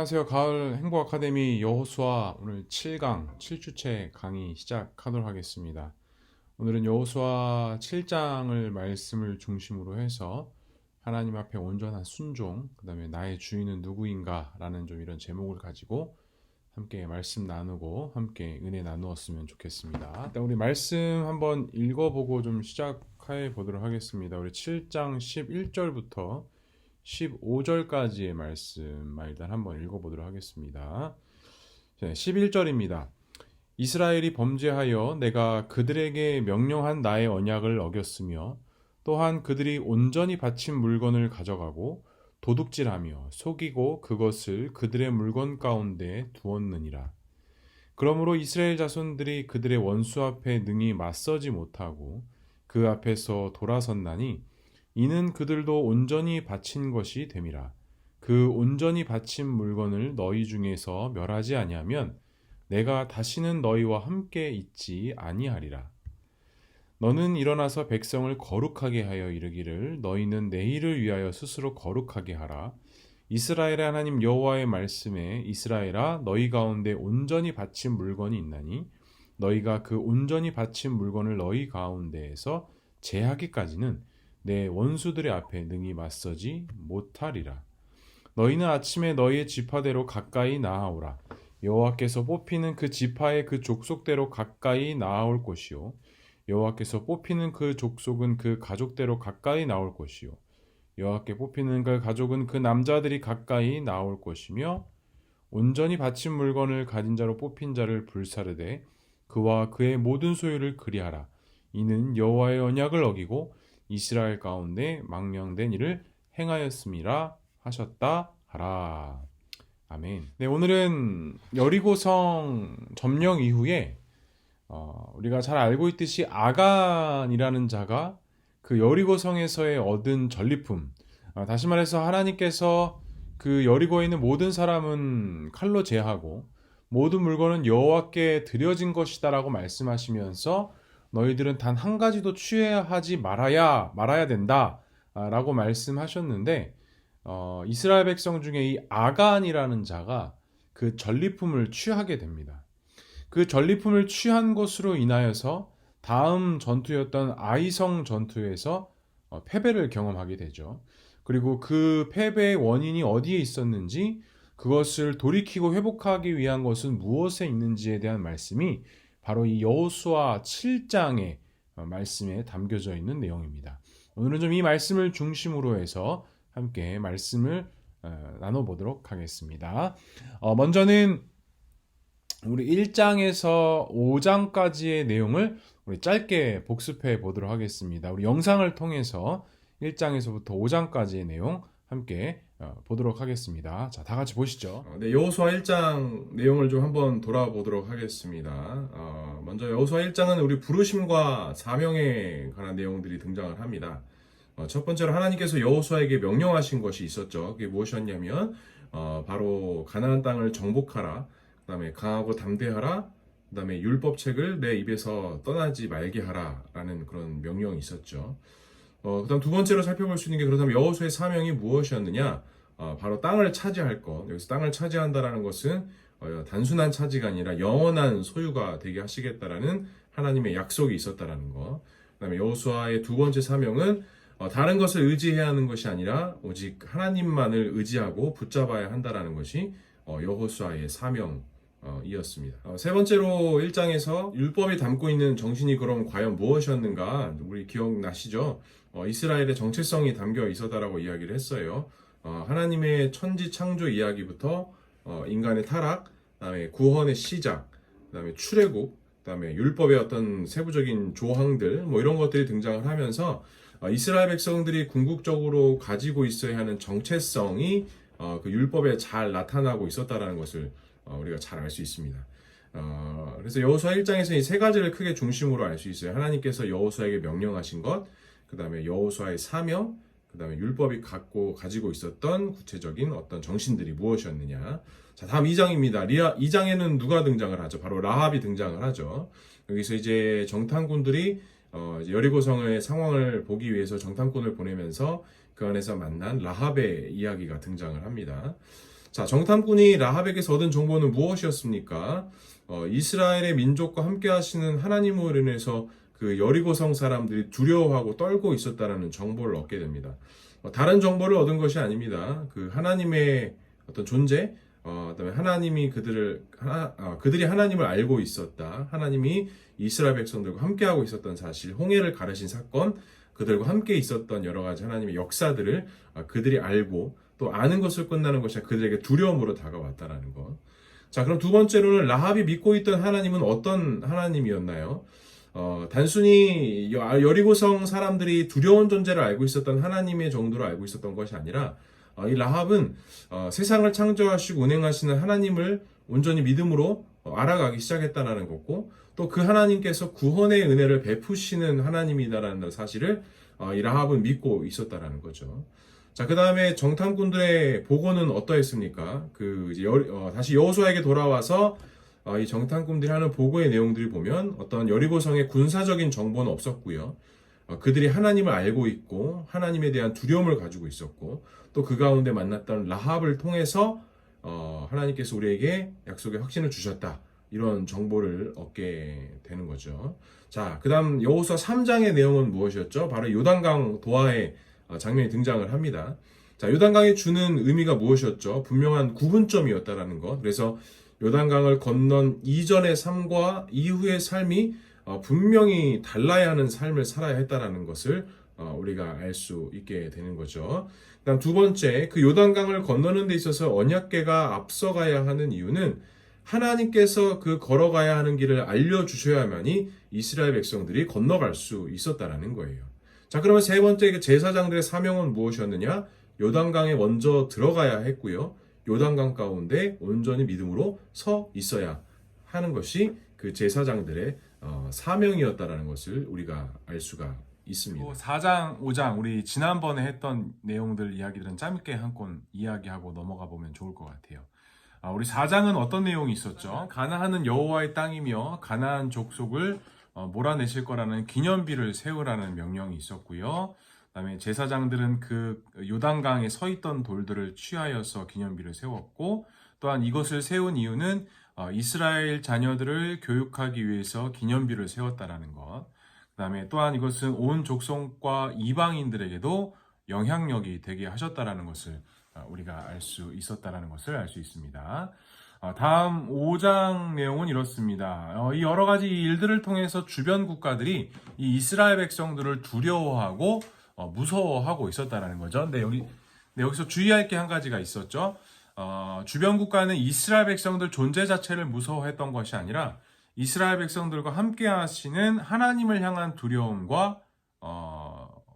안녕하세요. 가을 행복 아카데미 여호수아 오늘 7강 7주째 강의 시작하도록 하겠습니다. 오늘은 여호수아 7장을 말씀을 중심으로 해서 하나님 앞에 온전한 순종, 그다음에 나의 주인은 누구인가라는 좀 이런 제목을 가지고 함께 말씀 나누고 함께 은혜 나누었으면 좋겠습니다. 일단 우리 말씀 한번 읽어보고 좀 시작해 보도록 하겠습니다. 우리 7장 11절부터 15절까지의 말씀 일단 한번 읽어보도록 하겠습니다. 11절입니다. 이스라엘이 범죄하여 내가 그들에게 명령한 나의 언약을 어겼으며 또한 그들이 온전히 바친 물건을 가져가고 도둑질하며 속이고 그것을 그들의 물건 가운데 두었느니라. 그러므로 이스라엘 자손들이 그들의 원수 앞에 능히 맞서지 못하고 그 앞에서 돌아섰나니 이는 그들도 온전히 바친 것이 됨이라. 그 온전히 바친 물건을 너희 중에서 멸하지 아니하면 내가 다시는 너희와 함께 있지 아니하리라. 너는 일어나서 백성을 거룩하게 하여 이르기를 너희는 내일을 위하여 스스로 거룩하게 하라. 이스라엘의 하나님 여호와의 말씀에 이스라엘아 너희 가운데 온전히 바친 물건이 있나니 너희가 그 온전히 바친 물건을 너희 가운데에서 제하기까지는 내 원수들의 앞에 능히 맞서지 못하리라. 너희는 아침에 너희의 지파대로 가까이 나아오라. 여호와께서 뽑히는 그 지파의 그 족속대로 가까이 나아올 것이요 여호와께서 뽑히는 그 족속은 그 가족대로 가까이 나올 것이요 여호와께 뽑히는 그 가족은 그 남자들이 가까이 나올 것이며 온전히 바친 물건을 가진 자로 뽑힌 자를 불사르되 그와 그의 모든 소유를 그리하라. 이는 여호와의 언약을 어기고 이스라엘 가운데 망령된 일을 행하였음이라 하셨다 하라. 아멘. 네, 오늘은 여리고성 점령 이후에 우리가 잘 알고 있듯이 아간이라는 자가 그 여리고성에서의 얻은 전리품, 다시 말해서 하나님께서 그 여리고에 있는 모든 사람은 칼로 제하고 모든 물건은 여호와께 드려진 것이다라고 말씀하시면서 너희들은 단 한 가지도 취하지 말아야 된다라고 말씀하셨는데 이스라엘 백성 중에 이 아간이라는 자가 그 전리품을 취하게 됩니다. 그 전리품을 취한 것으로 인하여서 다음 전투였던 아이성 전투에서 패배를 경험하게 되죠. 그리고 그 패배의 원인이 어디에 있었는지 그것을 돌이키고 회복하기 위한 것은 무엇에 있는지에 대한 말씀이 바로 이 여호수아 7장의 말씀에 담겨져 있는 내용입니다. 오늘은 좀 이 말씀을 중심으로 해서 함께 말씀을 나눠보도록 하겠습니다. 먼저는 우리 1장에서 5장까지의 내용을 우리 짧게 복습해 보도록 하겠습니다. 우리 영상을 통해서 1장에서부터 5장까지의 내용 함께 보도록 하겠습니다. 자, 다 같이 보시죠. 네, 여호수아 1장 내용을 좀 한번 돌아보도록 하겠습니다. 먼저 여호수아 1장은 우리 부르심과 사명에 관한 내용들이 등장을 합니다. 첫 번째로 하나님께서 여호수아에게 명령하신 것이 있었죠. 그게 무엇이었냐면 바로 가나안 땅을 정복하라. 그다음에 강하고 담대하라. 그다음에 율법책을 내 입에서 떠나지 말게 하라라는 그런 명령이 있었죠. 그다음 두 번째로 살펴볼 수 있는 게 그렇다면 여호수아의 사명이 무엇이었느냐? 바로 땅을 차지할 것. 여기서 땅을 차지한다라는 것은 단순한 차지가 아니라 영원한 소유가 되게 하시겠다라는 하나님의 약속이 있었다라는 것. 그다음에 여호수아의 두 번째 사명은 다른 것을 의지해야 하는 것이 아니라 오직 하나님만을 의지하고 붙잡아야 한다라는 것이 여호수아의 사명이었습니다. 세 번째로 1장에서 율법이 담고 있는 정신이 그럼 과연 무엇이었는가? 우리 기억나시죠? 이스라엘의 정체성이 담겨 있었다라고 이야기를 했어요. 하나님의 천지 창조 이야기부터 인간의 타락, 그다음에 구원의 시작, 그다음에 출애굽, 그다음에 율법의 어떤 세부적인 조항들 뭐 이런 것들이 등장을 하면서 이스라엘 백성들이 궁극적으로 가지고 있어야 하는 정체성이 그 율법에 잘 나타나고 있었다라는 것을 우리가 잘 알 수 있습니다. 그래서 여호수아 1장에서 이 세 가지를 크게 중심으로 알 수 있어요. 하나님께서 여호수아에게 명령하신 것, 그 다음에 여호수아의 사명, 그 다음에 율법이 가지고 있었던 구체적인 어떤 정신들이 무엇이었느냐. 자, 다음 2장입니다. 2장에는 누가 등장을 하죠? 바로 라합이 등장을 하죠. 여기서 이제 정탐꾼들이 여리고성의 상황을 보기 위해서 정탐꾼을 보내면서 그 안에서 만난 라합의 이야기가 등장을 합니다. 자, 정탐꾼이 라합에게서 얻은 정보는 무엇이었습니까? 이스라엘의 민족과 함께 하시는 하나님으로 인해서 그 여리고성 사람들이 두려워하고 떨고 있었다라는 정보를 얻게 됩니다. 다른 정보를 얻은 것이 아닙니다. 그 하나님의 어떤 존재, 그다음에 하나님이 그들이 하나님을 알고 있었다. 하나님이 이스라엘 백성들과 함께하고 있었던 사실, 홍해를 가르신 사건, 그들과 함께 있었던 여러 가지 하나님의 역사들을 그들이 알고 또 아는 것을 끝나는 것이 그들에게 두려움으로 다가왔다라는 것. 자, 그럼 두 번째로는 라합이 믿고 있던 하나님은 어떤 하나님이었나요? 단순히 여리고성 사람들이 두려운 존재를 알고 있었던 하나님의 정도로 알고 있었던 것이 아니라 이 라합은 세상을 창조하시고 운행하시는 하나님을 온전히 믿음으로 알아가기 시작했다는 것고 또 그 하나님께서 구원의 은혜를 베푸시는 하나님이다라는 사실을 이 라합은 믿고 있었다라는 거죠. 자, 그 다음에 정탐꾼들의 보고는 어떠했습니까? 다시 여호수아에게 돌아와서 이 정탐꾼들이 하는 보고의 내용들을 보면 어떤 여리고성의 군사적인 정보는 없었고요. 그들이 하나님을 알고 있고 하나님에 대한 두려움을 가지고 있었고 또 그 가운데 만났던 라합을 통해서 하나님께서 우리에게 약속의 확신을 주셨다. 이런 정보를 얻게 되는 거죠. 자, 그 다음 여호수아 3장의 내용은 무엇이었죠? 바로 요단강 도하의 장면이 등장을 합니다. 자, 요단강이 주는 의미가 무엇이었죠? 분명한 구분점이었다라는 것. 그래서 요단강을 건넌 이전의 삶과 이후의 삶이 분명히 달라야 하는 삶을 살아야 했다라는 것을 우리가 알 수 있게 되는 거죠. 그다음 두 번째, 그 요단강을 건너는 데 있어서 언약궤가 앞서가야 하는 이유는 하나님께서 그 걸어가야 하는 길을 알려주셔야만이 이스라엘 백성들이 건너갈 수 있었다라는 거예요. 자, 그러면 세 번째 제사장들의 사명은 무엇이었느냐? 요단강에 먼저 들어가야 했고요. 요단강 가운데 온전히 믿음으로 서 있어야 하는 것이 그 제사장들의 사명이었다라는 것을 우리가 알 수가 있습니다. 4장, 5장 우리 지난번에 했던 내용들 이야기들은 짧게 한 건 이야기하고 넘어가 보면 좋을 것 같아요. 우리 4장은 어떤 내용이 있었죠? 가나안은 여호와의 땅이며 가나안 족속을 몰아내실 거라는 기념비를 세우라는 명령이 있었고요. 그다음에 제사장들은 그 요단강에 서 있던 돌들을 취하여서 기념비를 세웠고 또한 이것을 세운 이유는 이스라엘 자녀들을 교육하기 위해서 기념비를 세웠다라는 것. 그다음에 또한 이것은 온 족속과 이방인들에게도 영향력이 되게 하셨다라는 것을 우리가 알 수 있었다라는 것을 알 수 있습니다. 다음 5장 내용은 이렇습니다. 이 여러 가지 일들을 통해서 주변 국가들이 이 이스라엘 백성들을 두려워하고 무서워하고 있었다라는 거죠. 근데 여기서 주의할 게 한 가지가 있었죠. 주변 국가는 이스라엘 백성들 존재 자체를 무서워했던 것이 아니라 이스라엘 백성들과 함께 하시는 하나님을 향한 두려움과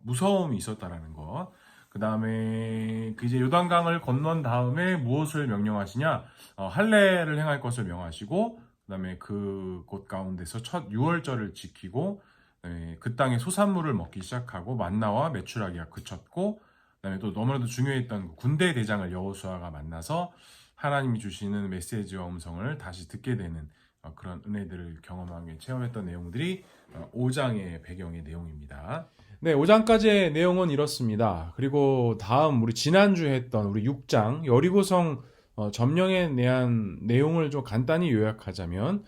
무서움이 있었다라는 것. 그 다음에 이제 요단강을 건넌 다음에 무엇을 명령하시냐? 할례를 행할 것을 명하시고, 그 다음에 그곳 가운데서 첫 유월절을 지키고, 그 땅의 소산물을 먹기 시작하고 만나와 메추라기가 그쳤고, 그다음에 또 너무나도 중요했던 군대 대장을 여호수아가 만나서 하나님이 주시는 메시지와 음성을 다시 듣게 되는 그런 은혜들을 경험하게 체험했던 내용들이 5장의 배경의 내용입니다. 네, 5장까지의 내용은 이렇습니다. 그리고 다음 우리 지난주에 했던 우리 6장 여리고성 점령에 대한 내용을 좀 간단히 요약하자면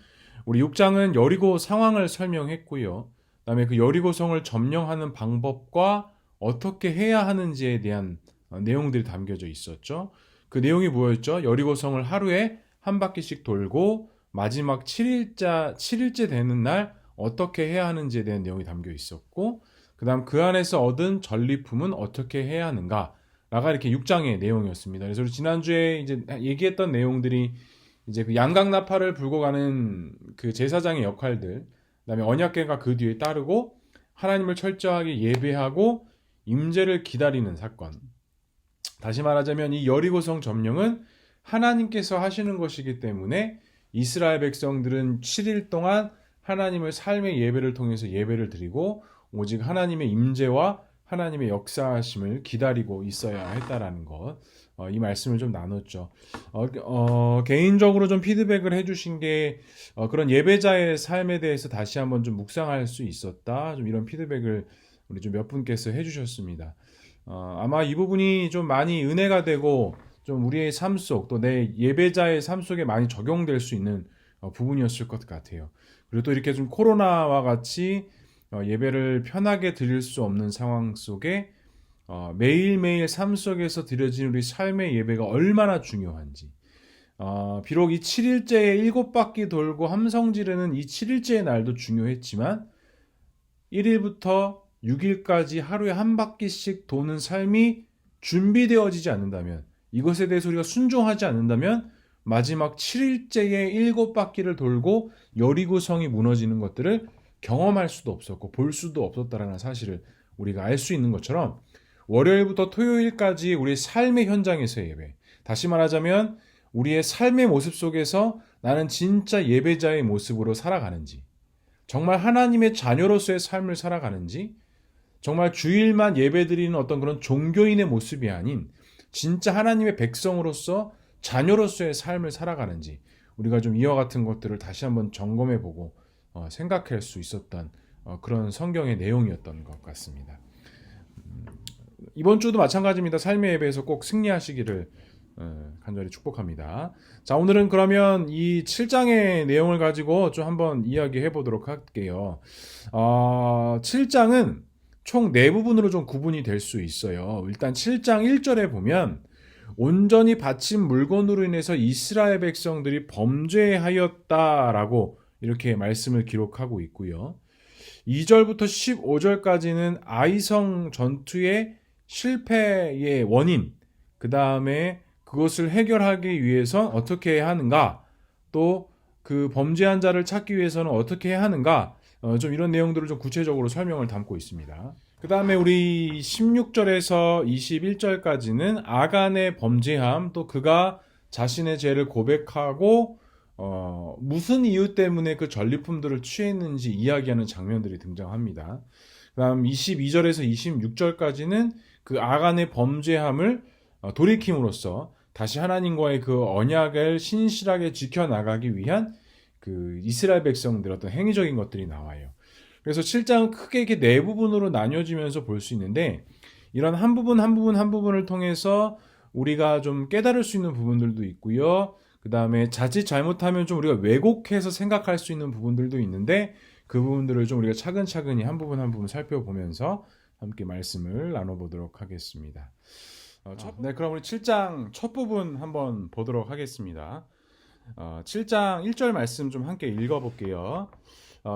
우리 6장은 여리고 상황을 설명했고요. 그다음에 그 여리고성을 점령하는 방법과 어떻게 해야 하는지에 대한 내용들이 담겨져 있었죠. 그 내용이 뭐였죠? 여리고성을 하루에 한 바퀴씩 돌고 마지막 7일째 되는 날 어떻게 해야 하는지에 대한 내용이 담겨 있었고 그 다음 그 안에서 얻은 전리품은 어떻게 해야 하는가 라가 이렇게 6장의 내용이었습니다. 그래서 지난주에 이제 얘기했던 내용들이 이제 그 양강나팔을 불고 가는 그 제사장의 역할들, 그 다음에 언약궤가 그 뒤에 따르고 하나님을 철저하게 예배하고 임재를 기다리는 사건. 다시 말하자면 이 여리고성 점령은 하나님께서 하시는 것이기 때문에 이스라엘 백성들은 7일 동안 하나님을 삶의 예배를 통해서 예배를 드리고 오직 하나님의 임재와 하나님의 역사하심을 기다리고 있어야 했다라는 것. 이 말씀을 좀 나눴죠. 개인적으로 좀 피드백을 해주신 게 그런 예배자의 삶에 대해서 다시 한번 좀 묵상할 수 있었다. 좀 이런 피드백을 우리 좀 몇 분께서 해주셨습니다. 아마 이 부분이 좀 많이 은혜가 되고 좀 우리의 삶 속 또 내 예배자의 삶 속에 많이 적용될 수 있는 부분이었을 것 같아요. 그리고 또 이렇게 좀 코로나와 같이 예배를 편하게 드릴 수 없는 상황 속에 매일매일 삶 속에서 드려진 우리 삶의 예배가 얼마나 중요한지, 비록 이 7일째에 7바퀴 돌고 함성 지르는 이 7일째의 날도 중요했지만 1일부터 6일까지 하루에 한 바퀴씩 도는 삶이 준비되어지지 않는다면, 이것에 대해서 우리가 순종하지 않는다면 마지막 7일째에 7바퀴를 돌고 여리고성이 무너지는 것들을 경험할 수도 없었고 볼 수도 없었다라는 사실을 우리가 알 수 있는 것처럼, 월요일부터 토요일까지 우리 삶의 현장에서의 예배, 다시 말하자면 우리의 삶의 모습 속에서 나는 진짜 예배자의 모습으로 살아가는지, 정말 하나님의 자녀로서의 삶을 살아가는지, 정말 주일만 예배드리는 어떤 그런 종교인의 모습이 아닌 진짜 하나님의 백성으로서 자녀로서의 삶을 살아가는지, 우리가 좀 이와 같은 것들을 다시 한번 점검해보고 생각할 수 있었던 그런 성경의 내용이었던 것 같습니다. 이번 주도 마찬가지입니다. 삶의 예배에서 꼭 승리하시기를 간절히 축복합니다. 자, 오늘은 그러면 이 7장의 내용을 가지고 좀 한번 이야기해 보도록 할게요. 7장은 총 4부분으로 좀 구분이 될 수 있어요. 일단 7장 1절에 보면 온전히 바친 물건으로 인해서 이스라엘 백성들이 범죄하였다라고 이렇게 말씀을 기록하고 있고요. 2절부터 15절까지는 아이성 전투의 실패의 원인, 그 다음에 그것을 해결하기 위해선 어떻게 해야 하는가, 또 그 범죄한 자를 찾기 위해서는 어떻게 해야 하는가, 좀 이런 내용들을 좀 구체적으로 설명을 담고 있습니다. 그 다음에 우리 16절에서 21절까지는 아간의 범죄함, 또 그가 자신의 죄를 고백하고 무슨 이유 때문에 그 전리품들을 취했는지 이야기하는 장면들이 등장합니다. 그 다음 22절에서 26절까지는 그 아간의 범죄함을 돌이킴으로써 다시 하나님과의 그 언약을 신실하게 지켜나가기 위한 그 이스라엘 백성들 어떤 행위적인 것들이 나와요. 그래서 7장은 크게 이렇게 4부분으로 나뉘어지면서 볼 수 있는데, 이런 한 부분 한 부분 한 부분을 통해서 우리가 좀 깨달을 수 있는 부분들도 있고요. 그 다음에 자칫 잘못하면 좀 우리가 왜곡해서 생각할 수 있는 부분들도 있는데, 그 부분들을 좀 우리가 차근차근히 한 부분 한 부분 살펴보면서 함께 말씀을 나눠보도록 하겠습니다. 네, 그럼 우리 7장 첫 부분 한번 보도록 하겠습니다. 7장 1절 말씀 좀 함께 읽어볼게요.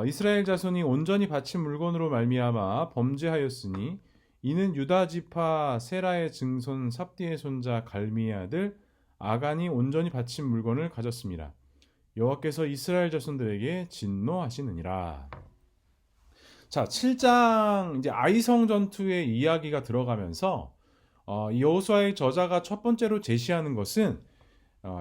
이스라엘 자손이 온전히 바친 물건으로 말미암아 범죄하였으니 이는 유다 지파 세라의 증손 삽디의 손자 갈미의 아들 아간이 온전히 바친 물건을 가졌습니다. 여호와께서 이스라엘 자손들에게 진노하시느니라. 자, 7장 이제 아이성 전투의 이야기가 들어가면서 여호수아의 저자가 첫 번째로 제시하는 것은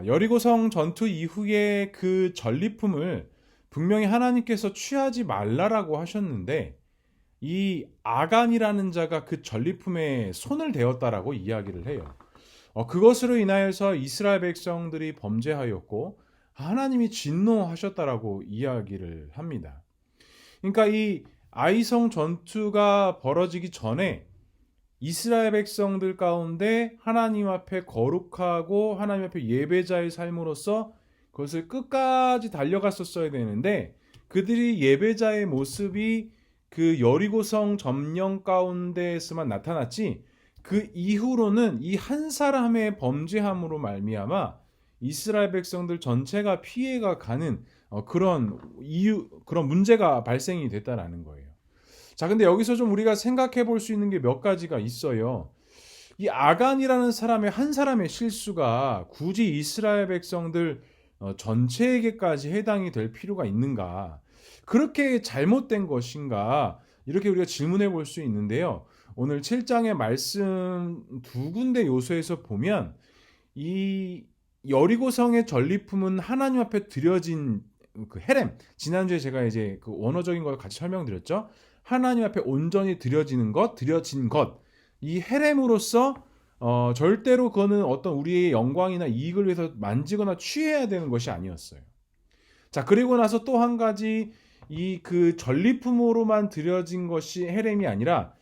여리고성 전투 이후에 그 전리품을 분명히 하나님께서 취하지 말라라고 하셨는데, 이 아간이라는 자가 그 전리품에 손을 대었다라고 이야기를 해요. 그것으로 인하여서 이스라엘 백성들이 범죄하였고 하나님이 진노하셨다라고 이야기를 합니다. 그러니까 이 아이성 전투가 벌어지기 전에 이스라엘 백성들 가운데 하나님 앞에 거룩하고 하나님 앞에 예배자의 삶으로서 그것을 끝까지 달려갔었어야 되는데, 그들이 예배자의 모습이 그 여리고성 점령 가운데에서만 나타났지, 그 이후로는 이 한 사람의 범죄함으로 말미암아 이스라엘 백성들 전체가 피해가 가는 그런 문제가 발생이 됐다라는 거예요. 자, 근데 여기서 좀 우리가 생각해 볼 수 있는 게 몇 가지가 있어요. 이 아간이라는 한 사람의 실수가 굳이 이스라엘 백성들 전체에게까지 해당이 될 필요가 있는가? 그렇게 잘못된 것인가? 이렇게 우리가 질문해 볼 수 있는데요. 오늘 7장의 말씀 두 군데 요소에서 보면 이 여리고성의 전리품은 하나님 앞에 드려진 그 헤렘, 지난주에 제가 이제 그 원어적인 걸 같이 설명드렸죠. 하나님 앞에 온전히 드려진 것, 이 헤렘으로서 절대로 그거는 어떤 우리의 영광이나 이익을 위해서 만지거나 취해야 되는 것이 아니었어요. 자, 그리고 나서 또 한 가지, 이 그 전리품으로만 드려진 것이 헤렘이 아니라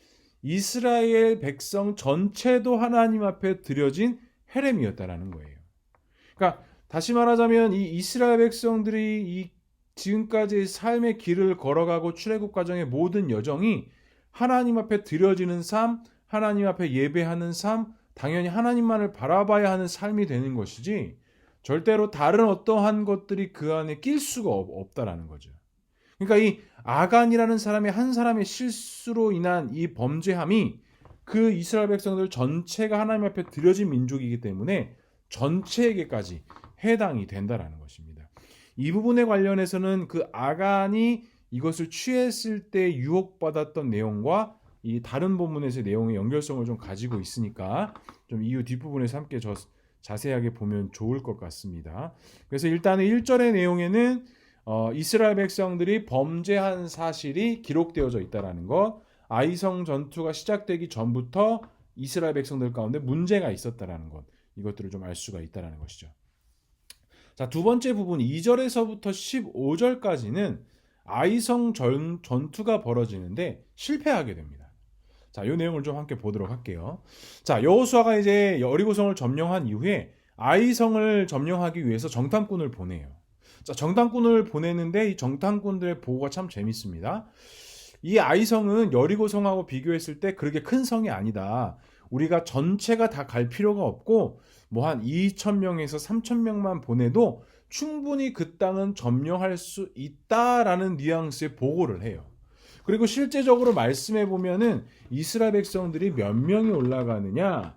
이스라엘 백성 전체도 하나님 앞에 드려진 헤렘이었다라는 거예요. 그러니까 다시 말하자면 이 이스라엘 백성들이 이 지금까지 삶의 길을 걸어가고 출애굽 과정의 모든 여정이 하나님 앞에 드려지는 삶, 하나님 앞에 예배하는 삶, 당연히 하나님만을 바라봐야 하는 삶이 되는 것이지 절대로 다른 어떠한 것들이 그 안에 낄 수가 없다라는 거죠. 그러니까 이 아간이라는 사람의 한 사람의 실수로 인한 이 범죄함이 그 이스라엘 백성들 전체가 하나님 앞에 드려진 민족이기 때문에 전체에게까지 해당이 된다라는 것입니다. 이 부분에 관련해서는 그 아간이 이것을 취했을 때 유혹받았던 내용과 이 다른 본문에서의 내용의 연결성을 좀 가지고 있으니까 좀 이후 뒷부분에서 함께 자세하게 보면 좋을 것 같습니다. 그래서 일단은 1절의 내용에는 이스라엘 백성들이 범죄한 사실이 기록되어져 있다라는 것, 아이성 전투가 시작되기 전부터 이스라엘 백성들 가운데 문제가 있었다라는 것, 이것들을 좀 알 수가 있다라는 것이죠. 자, 두 번째 부분 2절에서부터 15절까지는 아이성 전투가 벌어지는데 실패하게 됩니다. 자, 이 내용을 좀 함께 보도록 할게요. 자, 여호수아가 이제 여리고성을 점령한 이후에 아이성을 점령하기 위해서 정탐꾼을 보내요. 자, 정탐꾼을 보내는데 이 정탐꾼들의 보고가 참 재밌습니다. 이 아이성은 여리고성하고 비교했을 때 그렇게 큰 성이 아니다. 우리가 전체가 다 갈 필요가 없고 뭐 한 2,000명에서 3,000명만 보내도 충분히 그 땅은 점령할 수 있다라는 뉘앙스의 보고를 해요. 그리고 실제적으로 말씀해 보면은 이스라엘 백성들이 몇 명이 올라가느냐?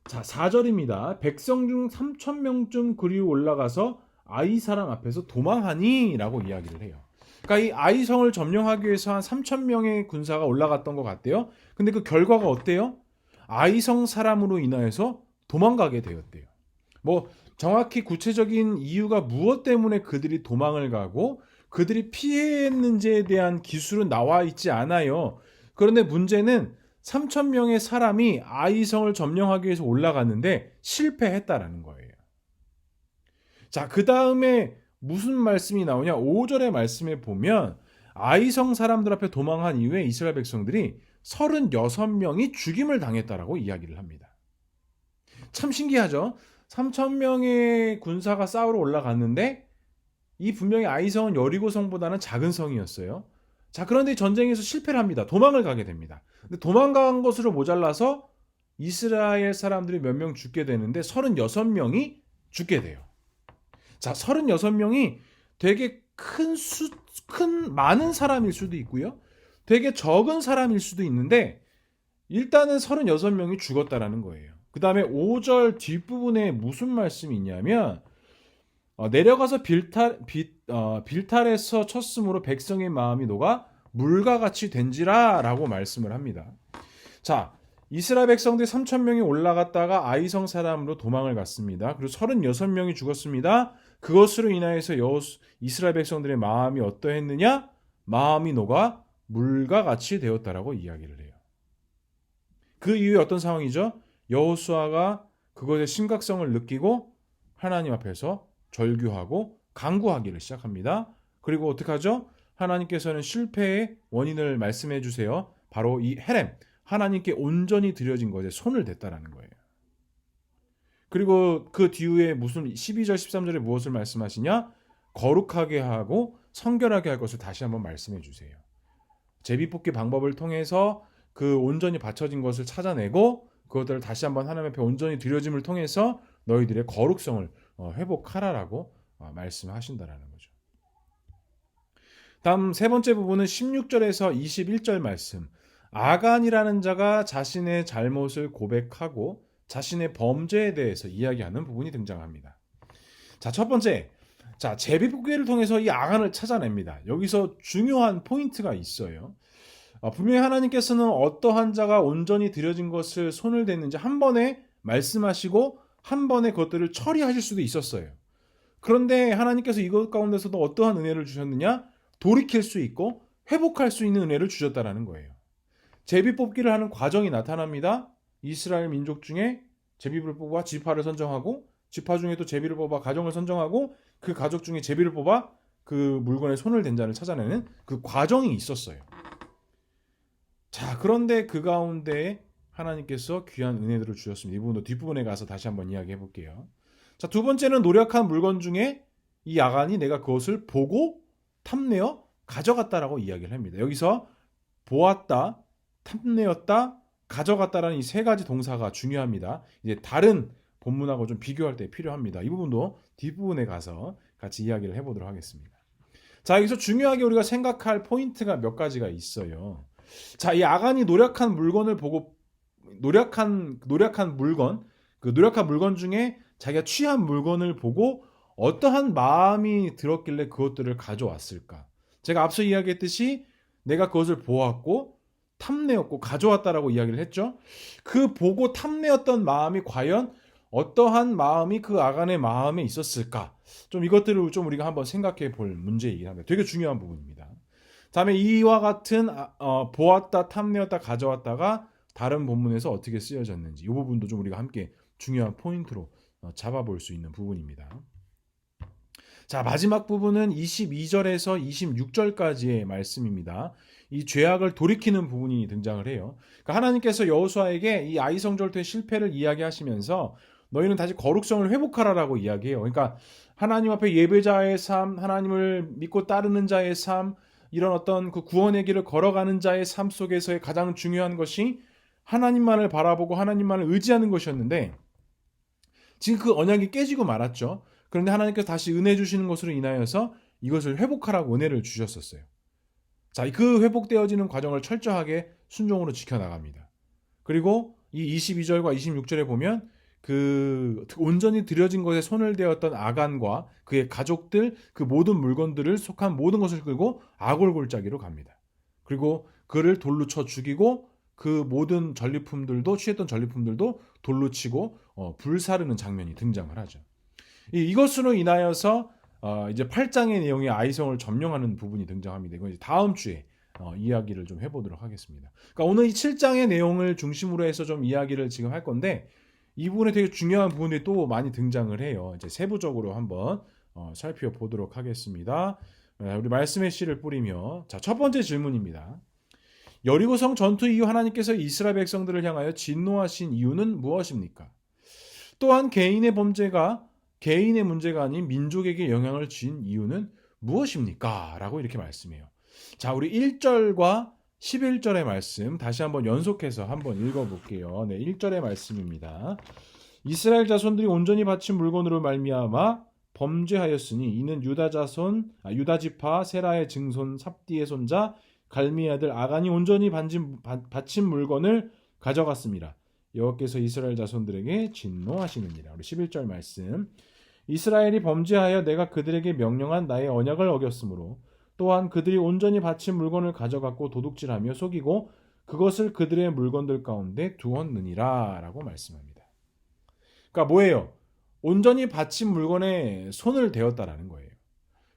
자, 4절입니다. 백성 중 3,000명쯤 그리 올라가서 아이 사람 앞에서 도망하니? 라고 이야기를 해요. 그러니까 이 아이성을 점령하기 위해서 한 3,000명의 군사가 올라갔던 것 같대요. 근데 그 결과가 어때요? 아이성 사람으로 인하여서 도망가게 되었대요. 뭐 정확히 구체적인 이유가 무엇 때문에 그들이 도망을 가고 그들이 피했는지에 대한 기술은 나와 있지 않아요. 그런데 문제는 3,000명의 사람이 아이성을 점령하기 위해서 올라갔는데 실패했다라는 거예요. 자, 그 다음에 무슨 말씀이 나오냐? 5절의 말씀에 보면 아이성 사람들 앞에 도망한 이후에 이스라엘 백성들이 36명이 죽임을 당했다라고 이야기를 합니다. 참 신기하죠? 3,000명의 군사가 싸우러 올라갔는데 이 분명히 아이성은 여리고성보다는 작은 성이었어요. 자, 그런데 전쟁에서 실패를 합니다. 도망을 가게 됩니다. 근데 도망간 것으로 모자라서 이스라엘 사람들이 몇 명 죽게 되는데 36명이 죽게 돼요. 자, 36명이 되게 많은 사람일 수도 있고요. 되게 적은 사람일 수도 있는데 일단은 36명이 죽었다라는 거예요. 그 다음에 5절 뒷부분에 무슨 말씀이 있냐면 내려가서 빌탈에서 쳤으므로 백성의 마음이 녹아 물과 같이 된지라 라고 말씀을 합니다. 자, 이스라엘 백성들이 3,000명이 올라갔다가 아이성 사람으로 도망을 갔습니다. 그리고 36명이 죽었습니다. 그것으로 인하여서 이스라엘 백성들의 마음이 어떠했느냐? 마음이 녹아 물과 같이 되었다라고 이야기를 해요. 그 이후에 어떤 상황이죠? 여호수아가 그것의 심각성을 느끼고 하나님 앞에서 절규하고 간구하기를 시작합니다. 그리고 어떻게 하죠? 하나님께서는 실패의 원인을 말씀해 주세요. 바로 이 헤렘, 하나님께 온전히 드려진 것에 손을 댔다라는 거예요. 그리고 그 뒤에 무슨 12절 13절에 무엇을 말씀하시냐? 거룩하게 하고 성결하게 할 것을 다시 한번 말씀해 주세요. 제비뽑기 방법을 통해서 그 온전히 바쳐진 것을 찾아내고 그것들을 다시 한번 하나님 앞에 온전히 드려짐을 통해서 너희들의 거룩성을 회복하라라고 말씀하신다라는 거죠. 다음 세 번째 부분은 16절에서 21절 말씀. 아간이라는 자가 자신의 잘못을 고백하고 자신의 범죄에 대해서 이야기하는 부분이 등장합니다. 자, 첫 번째. 자, 제비뽑기를 통해서 이 아간을 찾아냅니다. 여기서 중요한 포인트가 있어요. 분명히 하나님께서는 어떠한 자가 온전히 드려진 것을 손을 댔는지 한 번에 말씀하시고 한 번에 그것들을 처리하실 수도 있었어요. 그런데 하나님께서 이것 가운데서도 어떠한 은혜를 주셨느냐? 돌이킬 수 있고 회복할 수 있는 은혜를 주셨다라는 거예요. 제비뽑기를 하는 과정이 나타납니다. 이스라엘 민족 중에 제비를 뽑아 지파를 선정하고 지파 중에 또 제비를 뽑아 가정을 선정하고 그 가족 중에 제비를 뽑아 그 물건에 손을 댄 자를 찾아내는 그 과정이 있었어요. 자, 그런데 그 가운데 하나님께서 귀한 은혜들을 주셨습니다. 이 부분도 뒷부분에 가서 다시 한번 이야기해 볼게요. 자, 두 번째는 노력한 물건 중에 이 아간이 내가 그것을 보고 탐내어 가져갔다라고 이야기를 합니다. 여기서 보았다, 탐내었다, 가져갔다라는 이 세 가지 동사가 중요합니다. 이제 다른 본문하고 좀 비교할 때 필요합니다. 이 부분도 뒷부분에 가서 같이 이야기를 해보도록 하겠습니다. 자, 여기서 중요하게 우리가 생각할 포인트가 몇 가지가 있어요. 자, 이 아간이 노력한 물건을 보고 노력한 물건 중에 자기가 취한 물건을 보고 어떠한 마음이 들었길래 그것들을 가져왔을까? 제가 앞서 이야기했듯이 내가 그것을 보았고 탐내었고 가져왔다라고 이야기를 했죠. 그 보고 탐내었던 마음이 과연 어떠한 마음이 그 아간의 마음에 있었을까? 좀 이것들을 좀 우리가 한번 생각해 볼 문제이긴 합니다. 되게 중요한 부분입니다. 다음에 이와 같은 보았다, 탐내었다, 가져왔다가 다른 본문에서 어떻게 쓰여졌는지 이 부분도 좀 우리가 함께 중요한 포인트로 잡아볼 수 있는 부분입니다. 자, 마지막 부분은 22절에서 26절까지의 말씀입니다. 이 죄악을 돌이키는 부분이 등장을 해요. 그러니까 하나님께서 여호수아에게 이 아이성절투의 실패를 이야기하시면서 너희는 다시 거룩성을 회복하라라고 이야기해요. 그러니까 하나님 앞에 예배자의 삶, 하나님을 믿고 따르는 자의 삶, 이런 어떤 그 구원의 길을 걸어가는 자의 삶 속에서의 가장 중요한 것이 하나님만을 바라보고 하나님만을 의지하는 것이었는데 지금 그 언약이 깨지고 말았죠. 그런데 하나님께서 다시 은혜 주시는 것으로 인하여서 이것을 회복하라고 은혜를 주셨었어요. 자, 그 회복되어지는 과정을 철저하게 순종으로 지켜나갑니다. 그리고 이 22절과 26절에 보면 그 온전히 들여진 것에 손을 대었던 아간과 그의 가족들, 그 모든 물건들을 속한 모든 것을 끌고 아골 골짜기로 갑니다. 그리고 그를 돌로 쳐 죽이고 그 모든 전리품들도 취했던 전리품들도 돌로 치고 불사르는 장면이 등장을 하죠. 이것으로 인하여서 이제 8장의 내용이 아이성을 점령하는 부분이 등장합니다. 이건 이제 다음 주에 이야기를 좀 해보도록 하겠습니다. 그러니까 오늘 이 7장의 내용을 중심으로 해서 좀 이야기를 지금 할 건데 이 부분에 되게 중요한 부분이 또 많이 등장을 해요. 이제 세부적으로 한번 살펴보도록 하겠습니다. 우리 말씀의 씨를 뿌리며 자, 첫 번째 질문입니다. 여리고성 전투 이후 하나님께서 이스라엘 백성들을 향하여 진노하신 이유는 무엇입니까? 또한 개인의 문제가 아닌 민족에게 영향을 준 이유는 무엇입니까? 라고 이렇게 말씀해요. 자, 우리 1절과 11절의 말씀 다시 한번 연속해서 한번 읽어볼게요. 네, 1절의 말씀입니다. 이스라엘 자손들이 온전히 바친 물건으로 말미암아 범죄하였으니 이는 유다 지파 세라의 증손 삽디의 손자 갈미의 아들 아간이 온전히 바친 물건을 가져갔습니다. 여호와께서 이스라엘 자손들에게 진노하시느니라. 우리 11절 말씀. 이스라엘이 범죄하여 내가 그들에게 명령한 나의 언약을 어겼으므로 또한 그들이 온전히 바친 물건을 가져갔고 도둑질하며 속이고 그것을 그들의 물건들 가운데 두었느니라 라고 말씀합니다. 그러니까 뭐예요? 온전히 바친 물건에 손을 대었다라는 거예요.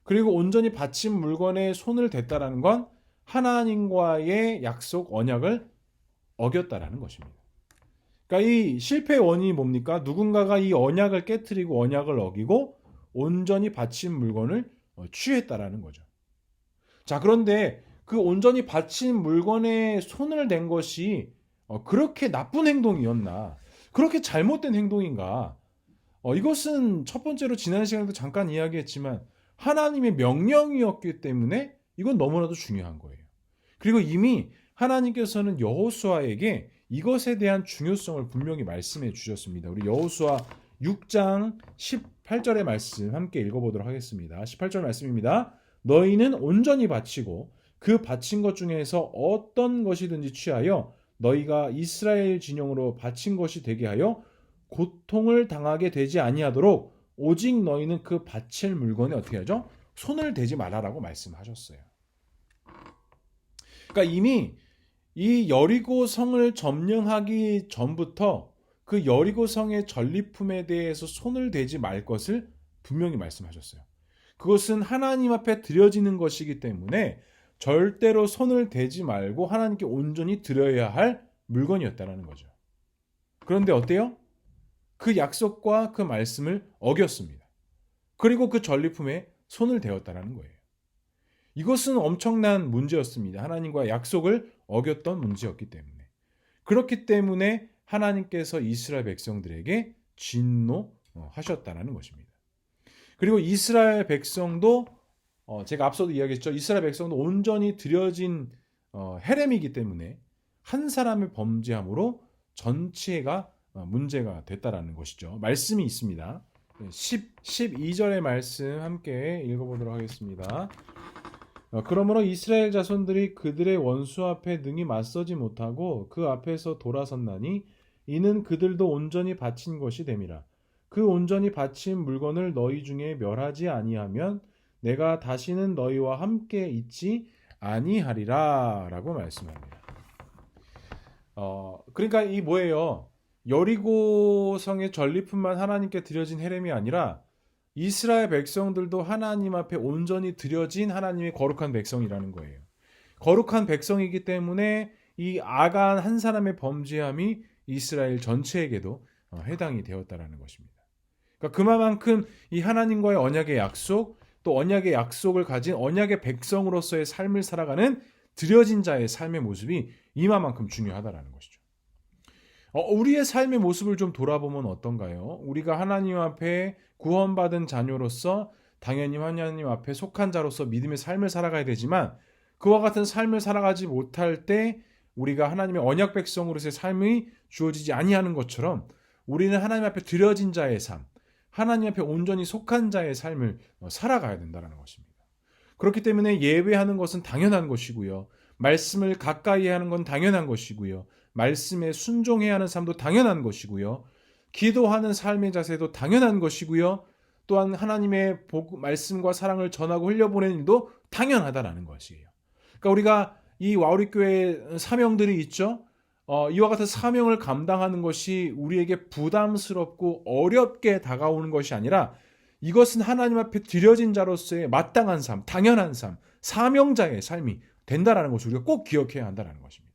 그리고 온전히 바친 물건에 손을 댔다라는 건 하나님과의 약속 언약을 어겼다라는 것입니다. 그러니까 이 실패의 원인이 뭡니까? 누군가가 이 언약을 깨트리고 언약을 어기고 온전히 바친 물건을 취했다라는 거죠. 자, 그런데 그 온전히 바친 물건에 손을 댄 것이 그렇게 나쁜 행동이었나? 그렇게 잘못된 행동인가? 이것은 첫 번째로 지난 시간에도 잠깐 이야기했지만 하나님의 명령이었기 때문에 이건 너무나도 중요한 거예요. 그리고 이미 하나님께서는 여호수아에게 이것에 대한 중요성을 분명히 말씀해 주셨습니다. 우리 여호수아 6장 18절의 말씀 함께 읽어보도록 하겠습니다. 18절 말씀입니다. 너희는 온전히 바치고 그 바친 것 중에서 어떤 것이든지 취하여 너희가 이스라엘 진영으로 바친 것이 되게 하여 고통을 당하게 되지 아니하도록 오직 너희는 그 바칠 물건에 어떻게 하죠? 손을 대지 말아라고 말씀하셨어요. 그러니까 이미 이 여리고 성을 점령하기 전부터 그 여리고 성의 전리품에 대해서 손을 대지 말 것을 분명히 말씀하셨어요. 그것은 하나님 앞에 드려지는 것이기 때문에 절대로 손을 대지 말고 하나님께 온전히 드려야 할 물건이었다는 거죠. 그런데 어때요? 그 약속과 그 말씀을 어겼습니다. 그리고 그 전리품에 손을 대었다는 거예요. 이것은 엄청난 문제였습니다. 하나님과 약속을 어겼던 문제였기 때문에. 그렇기 때문에 하나님께서 이스라엘 백성들에게 진노하셨다는 것입니다. 그리고 이스라엘 백성도 제가 앞서도 이야기했죠. 이스라엘 백성도 온전히 드려진 헤렘이기 때문에 한 사람의 범죄함으로 전체가 문제가 됐다라는 것이죠. 말씀이 있습니다. 12절의 말씀 함께 읽어보도록 하겠습니다. 그러므로 이스라엘 자손들이 그들의 원수 앞에 능히 맞서지 못하고 그 앞에서 돌아섰나니 이는 그들도 온전히 바친 것이 됨이라. 그 온전히 바친 물건을 너희 중에 멸하지 아니하면 내가 다시는 너희와 함께 있지 아니하리라 라고 말씀합니다. 그러니까 이 뭐예요? 여리고성의 전리품만 하나님께 드려진 헤렘이 아니라 이스라엘 백성들도 하나님 앞에 온전히 드려진 하나님의 거룩한 백성이라는 거예요. 거룩한 백성이기 때문에 이 아간 한 사람의 범죄함이 이스라엘 전체에게도 해당이 되었다라는 것입니다. 그러니까 그만큼 이 하나님과의 언약의 약속, 또 언약의 약속을 가진 언약의 백성으로서의 삶을 살아가는 드려진 자의 삶의 모습이 이만큼 중요하다라는 것이죠. 우리의 삶의 모습을 좀 돌아보면 어떤가요? 우리가 하나님 앞에 구원받은 자녀로서 당연히 하나님 앞에 속한 자로서 믿음의 삶을 살아가야 되지만 그와 같은 삶을 살아가지 못할 때 우리가 하나님의 언약 백성으로서의 삶이 주어지지 아니하는 것처럼 우리는 하나님 앞에 드려진 자의 삶, 하나님 앞에 온전히 속한 자의 삶을 살아가야 된다는 것입니다. 그렇기 때문에 예배하는 것은 당연한 것이고요. 말씀을 가까이 하는 건 당연한 것이고요. 말씀에 순종해야 하는 삶도 당연한 것이고요. 기도하는 삶의 자세도 당연한 것이고요. 또한 하나님의 말씀과 사랑을 전하고 흘려보내는 일도 당연하다라는 것이에요. 그러니까 우리가 이 와우리교회 사명들이 있죠. 이와 같은 사명을 감당하는 것이 우리에게 부담스럽고 어렵게 다가오는 것이 아니라 이것은 하나님 앞에 드려진 자로서의 마땅한 삶, 당연한 삶, 사명자의 삶이 된다라는 것을 우리가 꼭 기억해야 한다는 것입니다.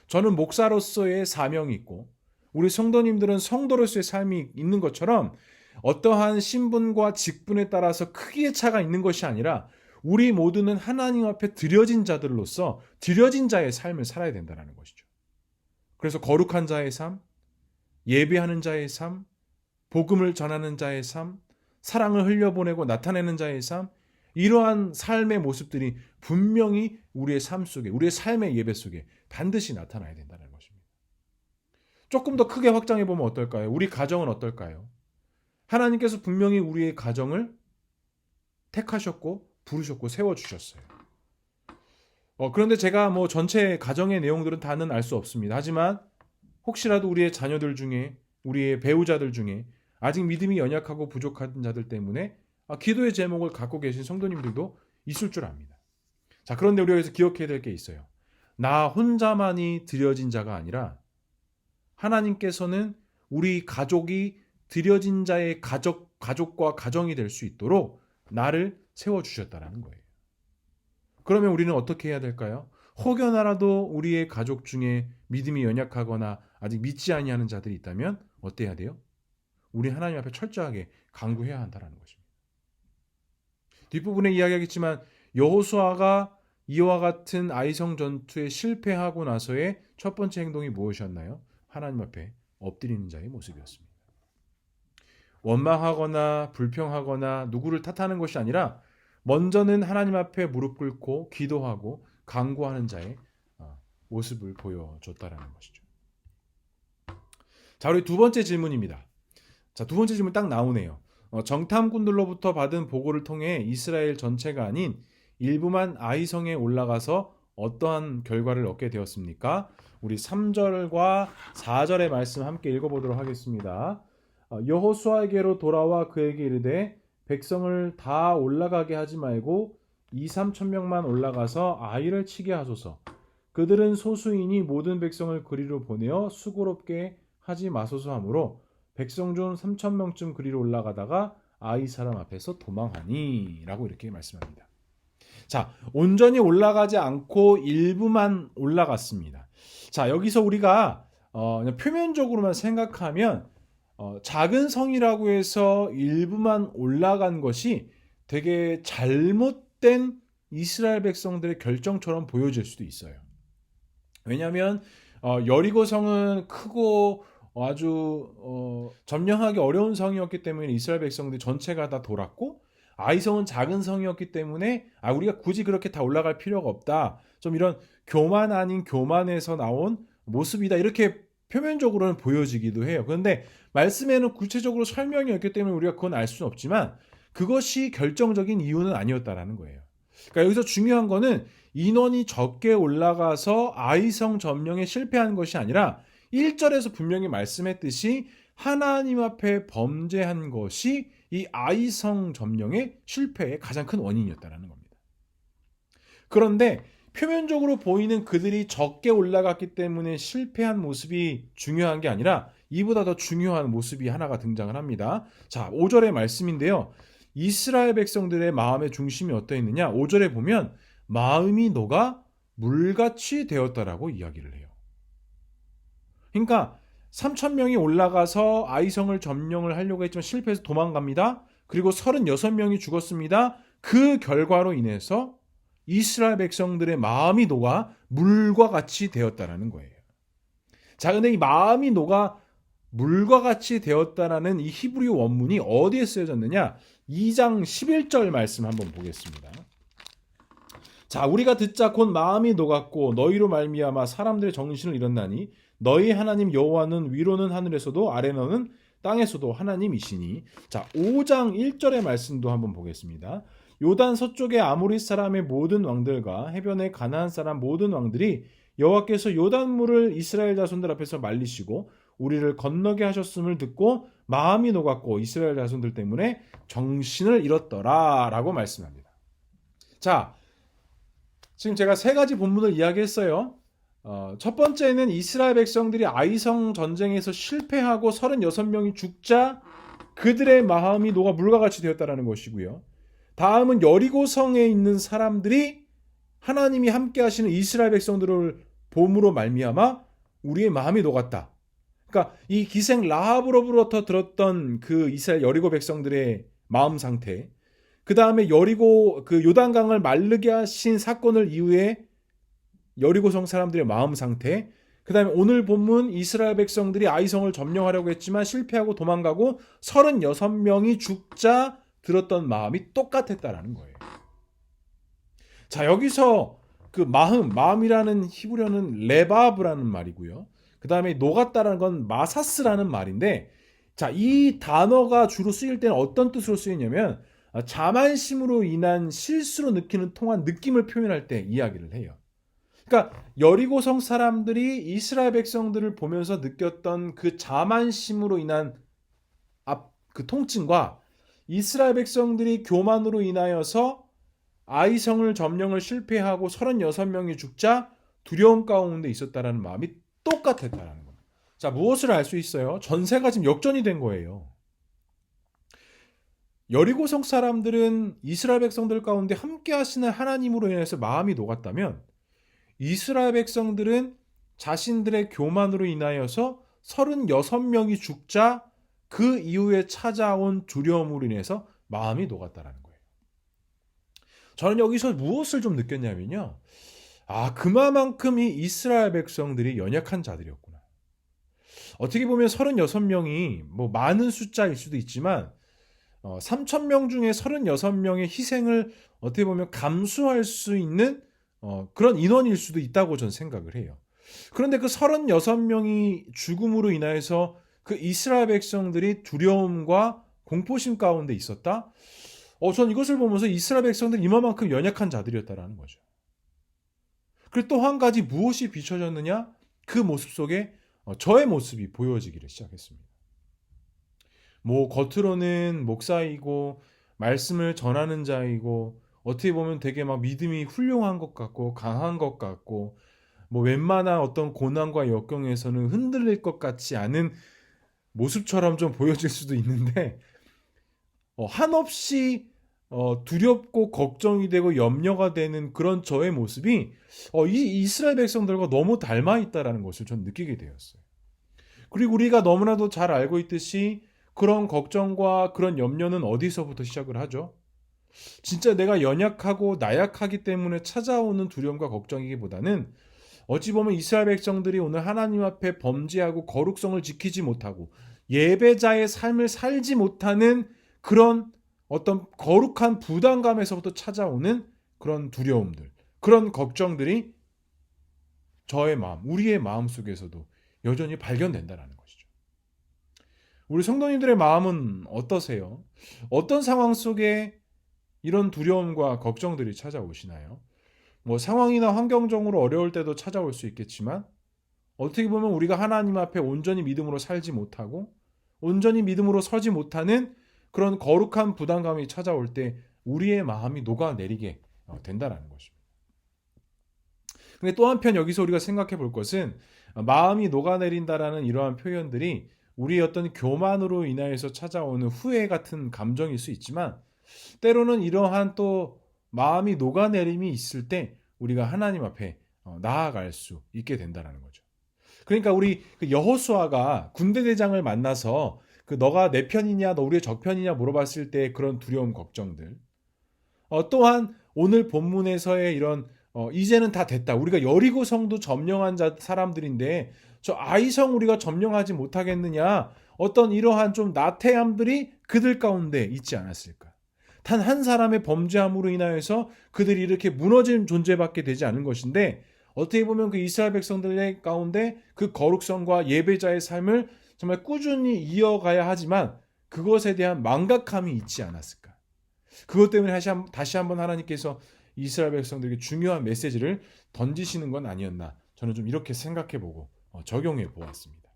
저는 목사로서의 사명이 있고 우리 성도님들은 성도로서의 삶이 있는 것처럼 어떠한 신분과 직분에 따라서 크기의 차가 있는 것이 아니라 우리 모두는 하나님 앞에 드려진 자들로서 드려진 자의 삶을 살아야 된다는 것이죠. 그래서 거룩한 자의 삶, 예배하는 자의 삶, 복음을 전하는 자의 삶, 사랑을 흘려보내고 나타내는 자의 삶, 이러한 삶의 모습들이 분명히 우리의 삶 속에, 우리의 삶의 예배 속에 반드시 나타나야 된다는 것입니다. 조금 더 크게 확장해 보면 어떨까요? 우리 가정은 어떨까요? 하나님께서 분명히 우리의 가정을 택하셨고 부르셨고 세워주셨어요. 그런데 제가 전체 가정의 내용들은 다는 알 수 없습니다. 하지만 혹시라도 우리의 자녀들 중에, 우리의 배우자들 중에 아직 믿음이 연약하고 부족한 자들 때문에 기도의 제목을 갖고 계신 성도님들도 있을 줄 압니다. 자, 그런데 우리가 여기서 기억해야 될 게 있어요. 나 혼자만이 드려진 자가 아니라 하나님께서는 우리 가족이 드려진 자의 가족과 가정이 될 수 있도록 나를 세워주셨다는 거예요. 그러면 우리는 어떻게 해야 될까요? 혹여나라도 우리의 가족 중에 믿음이 연약하거나 아직 믿지 아니하는 자들이 있다면 어때야 돼요? 우리 하나님 앞에 철저하게 간구해야 한다는 것입니다. 뒷부분에 이야기하겠지만 여호수아가 이와 같은 아이성 전투에 실패하고 나서의 첫 번째 행동이 무엇이었나요? 하나님 앞에 엎드리는 자의 모습이었습니다. 원망하거나 불평하거나 누구를 탓하는 것이 아니라 먼저는 하나님 앞에 무릎 꿇고 기도하고 간구하는 자의 모습을 보여줬다라는 것이죠. 자, 우리 두 번째 질문입니다. 자, 두 번째 질문 딱 나오네요. 정탐꾼들로부터 받은 보고를 통해 이스라엘 전체가 아닌 일부만 아이성에 올라가서 어떠한 결과를 얻게 되었습니까? 우리 3절과 4절의 말씀 함께 읽어보도록 하겠습니다. 여호수아에게로 돌아와 그에게 이르되 백성을 다 올라가게 하지 말고 2-3천 명만 올라가서 아이를 치게 하소서. 그들은 소수이니 모든 백성을 그리로 보내어 수고롭게 하지 마소서 하므로 백성 중 3천 명쯤 그리로 올라가다가 아이 사람 앞에서 도망하니 라고 이렇게 말씀합니다. 자, 온전히 올라가지 않고 일부만 올라갔습니다. 자, 여기서 우리가 그냥 표면적으로만 생각하면 작은 성이라고 해서 일부만 올라간 것이 되게 잘못된 이스라엘 백성들의 결정처럼 보여질 수도 있어요. 왜냐하면 여리고성은 크고 아주 점령하기 어려운 성이었기 때문에 이스라엘 백성들 전체가 다 돌았고, 아이성은 작은 성이었기 때문에 우리가 굳이 그렇게 다 올라갈 필요가 없다. 좀 이런 교만 아닌 교만에서 나온 모습이다. 이렇게 표면적으로는 보여지기도 해요. 그런데 말씀에는 구체적으로 설명이 없기 때문에 우리가 그건 알 수는 없지만 그것이 결정적인 이유는 아니었다라는 거예요. 그러니까 여기서 중요한 거는 인원이 적게 올라가서 아이성 점령에 실패한 것이 아니라 1절에서 분명히 말씀했듯이 하나님 앞에 범죄한 것이 이 아이성 점령의 실패의 가장 큰 원인이었다는 겁니다. 그런데 표면적으로 보이는 그들이 적게 올라갔기 때문에 실패한 모습이 중요한 게 아니라 이보다 더 중요한 모습이 하나가 등장을 합니다. 자, 5절의 말씀인데요. 이스라엘 백성들의 마음의 중심이 어떠했느냐? 5절에 보면 마음이 녹아 물같이 되었다라고 이야기를 해요. 그러니까 3,000명이 올라가서 아이성을 점령을 하려고 했지만 실패해서 도망갑니다. 그리고 36명이 죽었습니다. 그 결과로 인해서 이스라엘 백성들의 마음이 녹아 물과 같이 되었다라는 거예요. 자, 근데 이 마음이 녹아 물과 같이 되었다라는 이 히브리 원문이 어디에 쓰여졌느냐? 2장 11절 말씀 한번 보겠습니다. 자, 우리가 듣자 곧 마음이 녹았고 너희로 말미암아 사람들의 정신을 잃었나니 너희 하나님 여호와는 위로는 하늘에서도 아래로는 땅에서도 하나님이시니. 자, 5장 1절의 말씀도 한번 보겠습니다. 요단 서쪽의 아모리 사람의 모든 왕들과 해변의 가나안 사람 모든 왕들이 여호와께서 요단물을 이스라엘 자손들 앞에서 말리시고 우리를 건너게 하셨음을 듣고 마음이 녹았고 이스라엘 자손들 때문에 정신을 잃었더라 라고 말씀합니다. 자, 지금 제가 세 가지 본문을 이야기했어요. 첫 번째는 이스라엘 백성들이 아이성 전쟁에서 실패하고 36명이 죽자 그들의 마음이 녹아 물과 같이 되었다는 것이고요. 다음은 여리고성에 있는 사람들이 하나님이 함께 하시는 이스라엘 백성들을 봄으로 말미암아 우리의 마음이 녹았다. 그러니까 이 기생 라합으로부터 들었던 그 이스라엘 여리고 백성들의 마음 상태, 그 다음에 여리고 그 요단강을 마르게 하신 사건을 이후에 여리고성 사람들의 마음 상태, 그 다음에 오늘 본문 이스라엘 백성들이 아이성을 점령하려고 했지만 실패하고 도망가고 36명이 죽자 들었던 마음이 똑같았다라는 거예요. 자, 여기서 그 마음이라는 히브리어는 레바브라는 말이고요. 그 다음에 녹았다라는 건 마사스라는 말인데, 자, 이 단어가 주로 쓰일 때는 어떤 뜻으로 쓰이냐면 자만심으로 인한 실수로 느끼는 통한 느낌을 표현할 때 이야기를 해요. 그러니까 여리고성 사람들이 이스라엘 백성들을 보면서 느꼈던 그 자만심으로 인한 그 통증과 이스라엘 백성들이 교만으로 인하여서 아이성을 점령을 실패하고 36명이 죽자 두려움 가운데 있었다라는 마음이 똑같았다라는 겁니다. 자, 무엇을 알 수 있어요? 전세가 지금 역전이 된 거예요. 여리고성 사람들은 이스라엘 백성들 가운데 함께 하시는 하나님으로 인해서 마음이 녹았다면 이스라엘 백성들은 자신들의 교만으로 인하여서 36명이 죽자 그 이후에 찾아온 두려움으로 인해서 마음이 녹았다라는 거예요. 저는 여기서 무엇을 좀 느꼈냐면요. 그만큼 이 이스라엘 백성들이 연약한 자들이었구나. 어떻게 보면 36명이 뭐 많은 숫자일 수도 있지만 3,000명 중에 36명의 희생을 어떻게 보면 감수할 수 있는 그런 인원일 수도 있다고 저는 생각을 해요. 그런데 그 36명이 죽음으로 인하여서 그 이스라엘 백성들이 두려움과 공포심 가운데 있었다? 전 이것을 보면서 이스라엘 백성들이 이만큼 연약한 자들이었다라는 거죠. 그리고 또 한 가지 무엇이 비춰졌느냐? 그 모습 속에 저의 모습이 보여지기를 시작했습니다. 뭐 겉으로는 목사이고 말씀을 전하는 자이고 어떻게 보면 되게 막 믿음이 훌륭한 것 같고 강한 것 같고 뭐 웬만한 어떤 고난과 역경에서는 흔들릴 것 같지 않은 모습처럼 좀 보여질 수도 있는데 한없이 두렵고 걱정이 되고 염려가 되는 그런 저의 모습이 이 이스라엘 백성들과 너무 닮아 있다는 것을 전 느끼게 되었어요. 그리고 우리가 너무나도 잘 알고 있듯이 그런 걱정과 그런 염려는 어디서부터 시작을 하죠? 진짜 내가 연약하고 나약하기 때문에 찾아오는 두려움과 걱정이기보다는 어찌 보면 이스라엘 백성들이 오늘 하나님 앞에 범죄하고 거룩성을 지키지 못하고 예배자의 삶을 살지 못하는 그런 어떤 거룩한 부담감에서부터 찾아오는 그런 두려움들, 그런 걱정들이 저의 마음, 우리의 마음 속에서도 여전히 발견된다는 것이죠. 우리 성도님들의 마음은 어떠세요? 어떤 상황 속에 이런 두려움과 걱정들이 찾아오시나요? 뭐 상황이나 환경적으로 어려울 때도 찾아올 수 있겠지만 어떻게 보면 우리가 하나님 앞에 온전히 믿음으로 살지 못하고 온전히 믿음으로 서지 못하는 그런 거룩한 부담감이 찾아올 때 우리의 마음이 녹아내리게 된다는 것입니다. 근데 또 한편 여기서 우리가 생각해 볼 것은 마음이 녹아내린다라는 이러한 표현들이 우리의 어떤 교만으로 인하여서 찾아오는 후회 같은 감정일 수 있지만 때로는 이러한 또 마음이 녹아내림이 있을 때 우리가 하나님 앞에 나아갈 수 있게 된다는 거죠. 그러니까 우리 여호수아가 군대 대장을 만나서 너가 내 편이냐 너 우리의 적 편이냐 물어봤을 때 그런 두려움 걱정들 또한 오늘 본문에서의 이런 이제는 다 됐다. 우리가 여리고 성도 점령한 사람들인데 저 아이성 우리가 점령하지 못하겠느냐. 어떤 이러한 좀 나태함들이 그들 가운데 있지 않았을까. 단 한 사람의 범죄함으로 인하여서 그들이 이렇게 무너진 존재밖에 되지 않은 것인데 어떻게 보면 그 이스라엘 백성들의 가운데 그 거룩성과 예배자의 삶을 정말 꾸준히 이어가야 하지만 그것에 대한 망각함이 있지 않았을까. 그것 때문에 다시 한번 하나님께서 이스라엘 백성들에게 중요한 메시지를 던지시는 건 아니었나. 저는 좀 이렇게 생각해보고 적용해 보았습니다.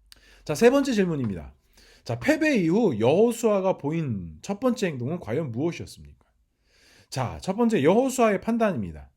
자, 세 번째 질문입니다. 자, 패배 이후 여호수아가 보인 첫 번째 행동은 과연 무엇이었습니까? 자, 첫 번째 여호수아의 판단입니다.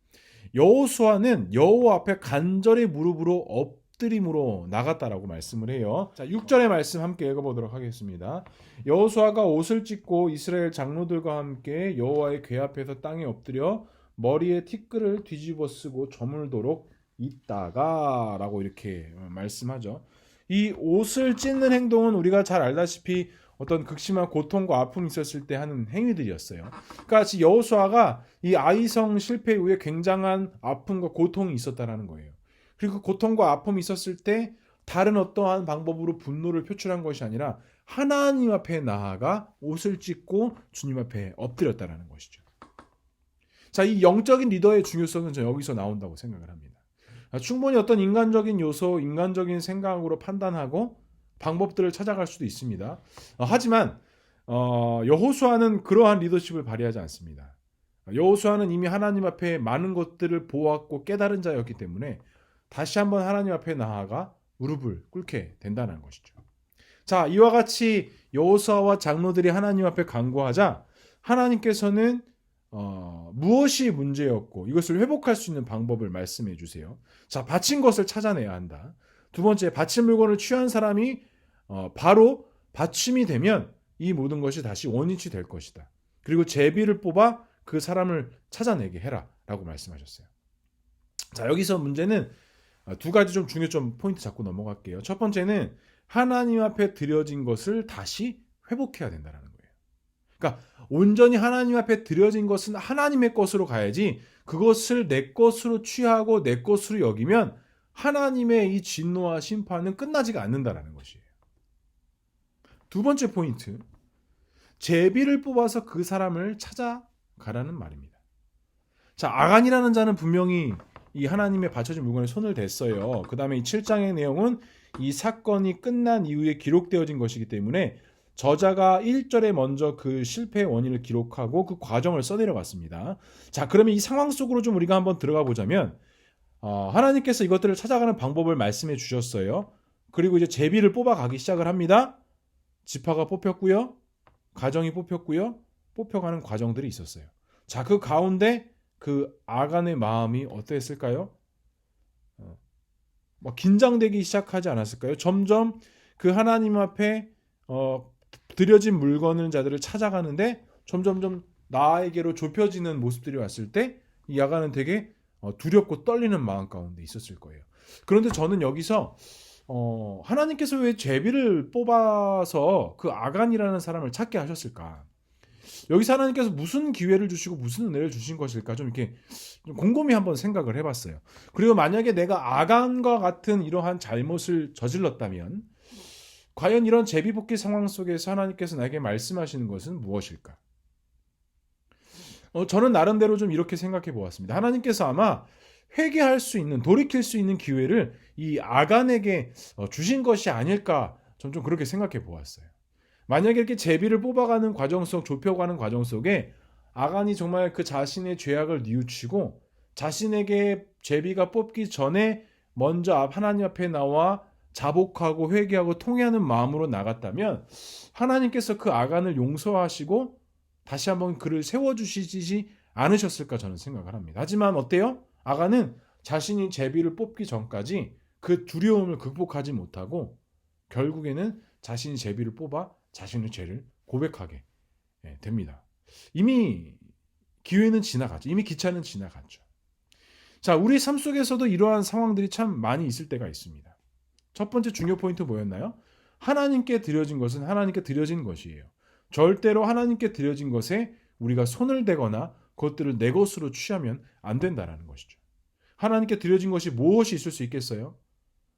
여호수아는 여호와 앞에 간절히 무릎으로 엎드림으로 나갔다라고 말씀을 해요. 자, 6절의 말씀 함께 읽어보도록 하겠습니다. 여호수아가 옷을 찢고 이스라엘 장로들과 함께 여호와의 궤 앞에서 땅에 엎드려 머리에 티끌을 뒤집어 쓰고 저물도록 있다가 라고 이렇게 말씀하죠. 이 옷을 찢는 행동은 우리가 잘 알다시피 어떤 극심한 고통과 아픔이 있었을 때 하는 행위들이었어요. 그러니까 여호수아가 이 아이성 실패 이후에 굉장한 아픔과 고통이 있었다라는 거예요. 그리고 그 고통과 아픔이 있었을 때 다른 어떠한 방법으로 분노를 표출한 것이 아니라 하나님 앞에 나아가 옷을 찢고 주님 앞에 엎드렸다라는 것이죠. 자, 이 영적인 리더의 중요성은 저 여기서 나온다고 생각을 합니다. 충분히 어떤 인간적인 요소, 인간적인 생각으로 판단하고 방법들을 찾아갈 수도 있습니다. 하지만 여호수아는 그러한 리더십을 발휘하지 않습니다. 여호수아는 이미 하나님 앞에 많은 것들을 보았고 깨달은 자였기 때문에 다시 한번 하나님 앞에 나아가 무릎을 꿇게 된다는 것이죠. 자, 이와 같이 여호수아와 장로들이 하나님 앞에 간구하자 하나님께서는 무엇이 문제였고 이것을 회복할 수 있는 방법을 말씀해 주세요. 자, 바친 것을 찾아내야 한다. 두 번째, 바친 물건을 취한 사람이 바로 받침이 되면 이 모든 것이 다시 원위치 될 것이다. 그리고 제비를 뽑아 그 사람을 찾아내게 해라 라고 말씀하셨어요. 자, 여기서 문제는 두 가지 좀 중요점 포인트 잡고 넘어갈게요. 첫 번째는 하나님 앞에 드려진 것을 다시 회복해야 된다는 거예요. 그러니까 온전히 하나님 앞에 드려진 것은 하나님의 것으로 가야지 그것을 내 것으로 취하고 내 것으로 여기면 하나님의 이 진노와 심판은 끝나지가 않는다라는 것이에요. 두 번째 포인트, 제비를 뽑아서 그 사람을 찾아가라는 말입니다. 자, 아간이라는 자는 분명히 이 하나님의 바쳐진 물건에 손을 댔어요. 그 다음에 이 7장의 내용은 이 사건이 끝난 이후에 기록되어진 것이기 때문에 저자가 1절에 먼저 그 실패의 원인을 기록하고 그 과정을 써내려갔습니다. 자, 그러면 이 상황 속으로 좀 우리가 한번 들어가 보자면 하나님께서 이것들을 찾아가는 방법을 말씀해 주셨어요. 그리고 이제 제비를 뽑아가기 시작을 합니다. 지파가 뽑혔고요. 가정이 뽑혔고요. 뽑혀가는 과정들이 있었어요. 자, 그 가운데 그 아간의 마음이 어땠을까요? 긴장되기 시작하지 않았을까요? 점점 그 하나님 앞에 드려진 물건을 자들을 찾아가는데 점점점 나에게로 좁혀지는 모습들이 왔을 때 이 아간은 되게 두렵고 떨리는 마음 가운데 있었을 거예요. 그런데 저는 여기서 하나님께서 왜 제비를 뽑아서 그 아간이라는 사람을 찾게 하셨을까? 여기서 하나님께서 무슨 기회를 주시고 무슨 은혜를 주신 것일까 좀 이렇게 좀 곰곰이 한번 생각을 해봤어요. 그리고 만약에 내가 아간과 같은 이러한 잘못을 저질렀다면 과연 이런 제비뽑기 상황 속에서 하나님께서 나에게 말씀하시는 것은 무엇일까? 저는 나름대로 좀 이렇게 생각해 보았습니다. 하나님께서 아마 회개할 수 있는, 돌이킬 수 있는 기회를 이 아간에게 주신 것이 아닐까, 저는 좀 그렇게 생각해 보았어요. 만약에 이렇게 제비를 뽑아가는 과정 속, 좁혀가는 과정 속에 아간이 정말 그 자신의 죄악을 뉘우치고 자신에게 제비가 뽑기 전에 먼저 하나님 앞에 나와 자복하고 회개하고 통회하는 마음으로 나갔다면 하나님께서 그 아간을 용서하시고 다시 한번 그를 세워주시지 않으셨을까 저는 생각을 합니다. 하지만 어때요? 아간은 자신이 제비를 뽑기 전까지 그 두려움을 극복하지 못하고 결국에는 자신이 제비를 뽑아 자신의 죄를 고백하게 됩니다. 이미 기회는 지나갔죠. 이미 기차는 지나갔죠. 자, 우리 삶 속에서도 이러한 상황들이 참 많이 있을 때가 있습니다. 첫 번째 중요 포인트 뭐였나요? 하나님께 드려진 것은 하나님께 드려진 것이에요. 절대로 하나님께 드려진 것에 우리가 손을 대거나 그것들을 내 것으로 취하면 안 된다라는 것이죠. 하나님께 드려진 것이 무엇이 있을 수 있겠어요?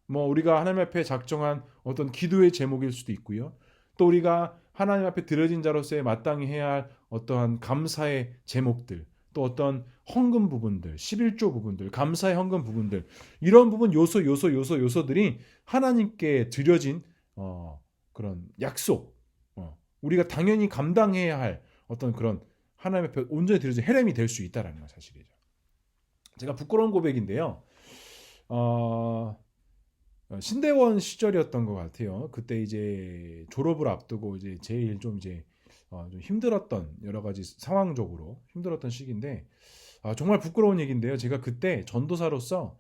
우리가 하나님 앞에 작정한 어떤 기도의 제목일 수도 있고요. 또 우리가 하나님 앞에 드려진 자로서의 마땅히 해야 할 어떠한 감사의 제목들, 또 어떤 헌금 부분들, 11조 부분들, 감사의 헌금 부분들, 이런 부분 요소들이 하나님께 드려진 그런 약속, 우리가 당연히 감당해야 할 어떤 그런 하나님 앞에 온전히 드려진 헤렘이 될 수 있다라는 건 사실이죠. 제가 부끄러운 고백인데요. 신대원 시절이었던 것 같아요. 그때 이제 졸업을 앞두고 이제 제일 좀 힘들었던 여러 가지 상황적으로 힘들었던 시기인데 정말 부끄러운 얘기인데요. 제가 그때 전도사로서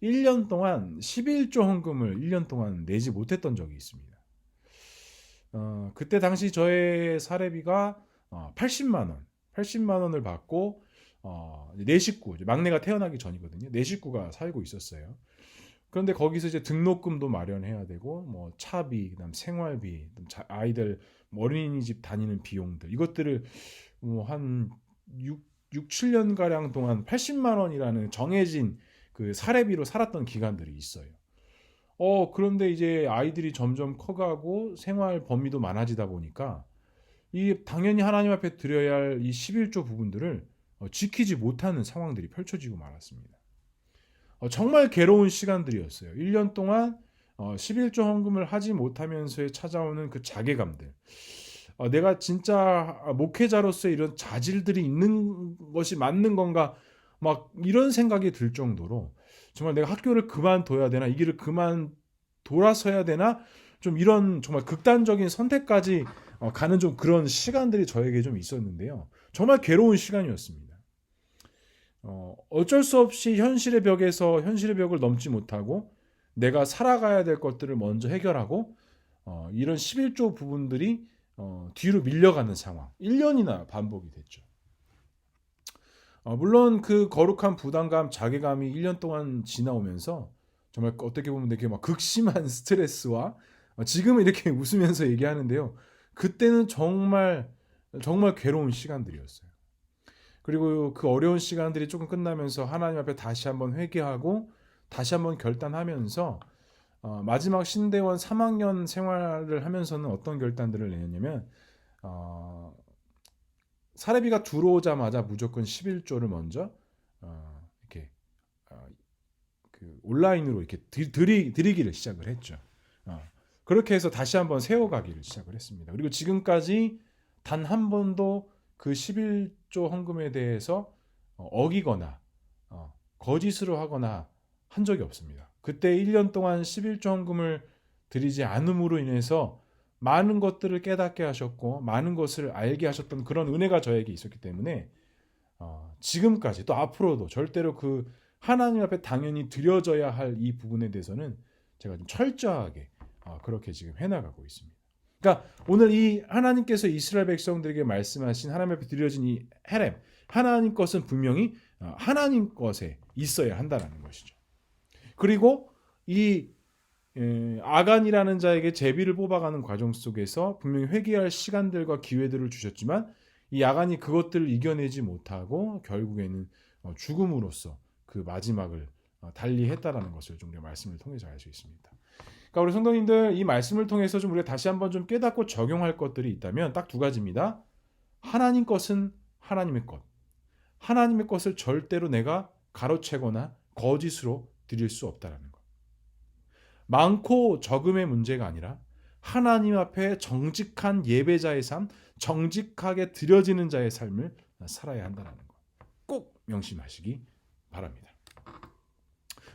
1년 동안 11조 헌금을 1년 동안 내지 못했던 적이 있습니다. 그때 당시 저의 사례비가 80만 원을 받고 네 식구, 막내가 태어나기 전이거든요. 네 식구가 살고 있었어요. 그런데 거기서 이제 등록금도 마련해야 되고 차비, 그다음 생활비, 아이들 어린이집 다니는 비용들 이것들을 한 6, 7년 가량 동안 80만 원이라는 정해진 그 사례비로 살았던 기간들이 있어요. 그런데 이제 아이들이 점점 커가고 생활 범위도 많아지다 보니까 이 당연히 하나님 앞에 드려야 할 이 11조 부분들을 지키지 못하는 상황들이 펼쳐지고 말았습니다. 정말 괴로운 시간들이었어요. 1년 동안 11조 헌금을 하지 못하면서 찾아오는 그 자괴감들. 내가 진짜 목회자로서 이런 자질들이 있는 것이 맞는 건가? 막 이런 생각이 들 정도로 정말 내가 학교를 그만둬야 되나? 이 길을 그만 돌아서야 되나? 좀 이런 정말 극단적인 선택까지 가는 좀 그런 시간들이 저에게 좀 있었는데요. 정말 괴로운 시간이었습니다. 어쩔 수 없이 현실의 벽을 넘지 못하고 내가 살아가야 될 것들을 먼저 해결하고 이런 11조 부분들이 뒤로 밀려가는 상황 1년이나 반복이 됐죠. 물론 그 거룩한 부담감, 자괴감이 1년 동안 지나오면서 정말 어떻게 보면 되게 막 극심한 스트레스와 지금은 이렇게 웃으면서 얘기하는데요. 그때는 정말 괴로운 시간들이었어요. 그리고 그 어려운 시간들이 조금 끝나면서 하나님 앞에 다시 한번 회개하고 다시 한번 결단하면서 마지막 신대원 3학년 생활을 하면서는 어떤 결단들을 내냐면 사례비가 들어오자마자 무조건 11조를 먼저 이렇게 그 온라인으로 이렇게 드리기를 시작을 했죠. 그렇게 해서 다시 한번 세워가기를 시작을 했습니다. 그리고 지금까지 단 한 번도 그 11조 헌금에 대해서 어기거나 거짓으로 하거나 한 적이 없습니다. 그때 1년 동안 11조 헌금을 드리지 않음으로 인해서 많은 것들을 깨닫게 하셨고 많은 것을 알게 하셨던 그런 은혜가 저에게 있었기 때문에 지금까지 또 앞으로도 절대로 그 하나님 앞에 당연히 드려져야 할 이 부분에 대해서는 제가 좀 철저하게 그렇게 지금 해나가고 있습니다. 그러니까 오늘 이 하나님께서 이스라엘 백성들에게 말씀하신 하나님 앞에 드려진 이 헤렘, 하나님 것은 분명히 하나님 것에 있어야 한다는 것이죠. 그리고 이 아간이라는 자에게 제비를 뽑아가는 과정 속에서 분명히 회개할 시간들과 기회들을 주셨지만 이 아간이 그것들을 이겨내지 못하고 결국에는 죽음으로써 그 마지막을 달리했다라는 것을 좀 우리가 말씀을 통해서 알 수 있습니다. 그러니까 우리 성도님들 이 말씀을 통해서 좀 우리가 다시 한번 좀 깨닫고 적용할 것들이 있다면 딱 두 가지입니다. 하나님 것은 하나님의 것. 하나님의 것을 절대로 내가 가로채거나 거짓으로 드릴 수 없다라는 것. 많고 적음의 문제가 아니라 하나님 앞에 정직한 예배자의 삶, 정직하게 드려지는 자의 삶을 살아야 한다는 것. 꼭 명심하시기 바랍니다.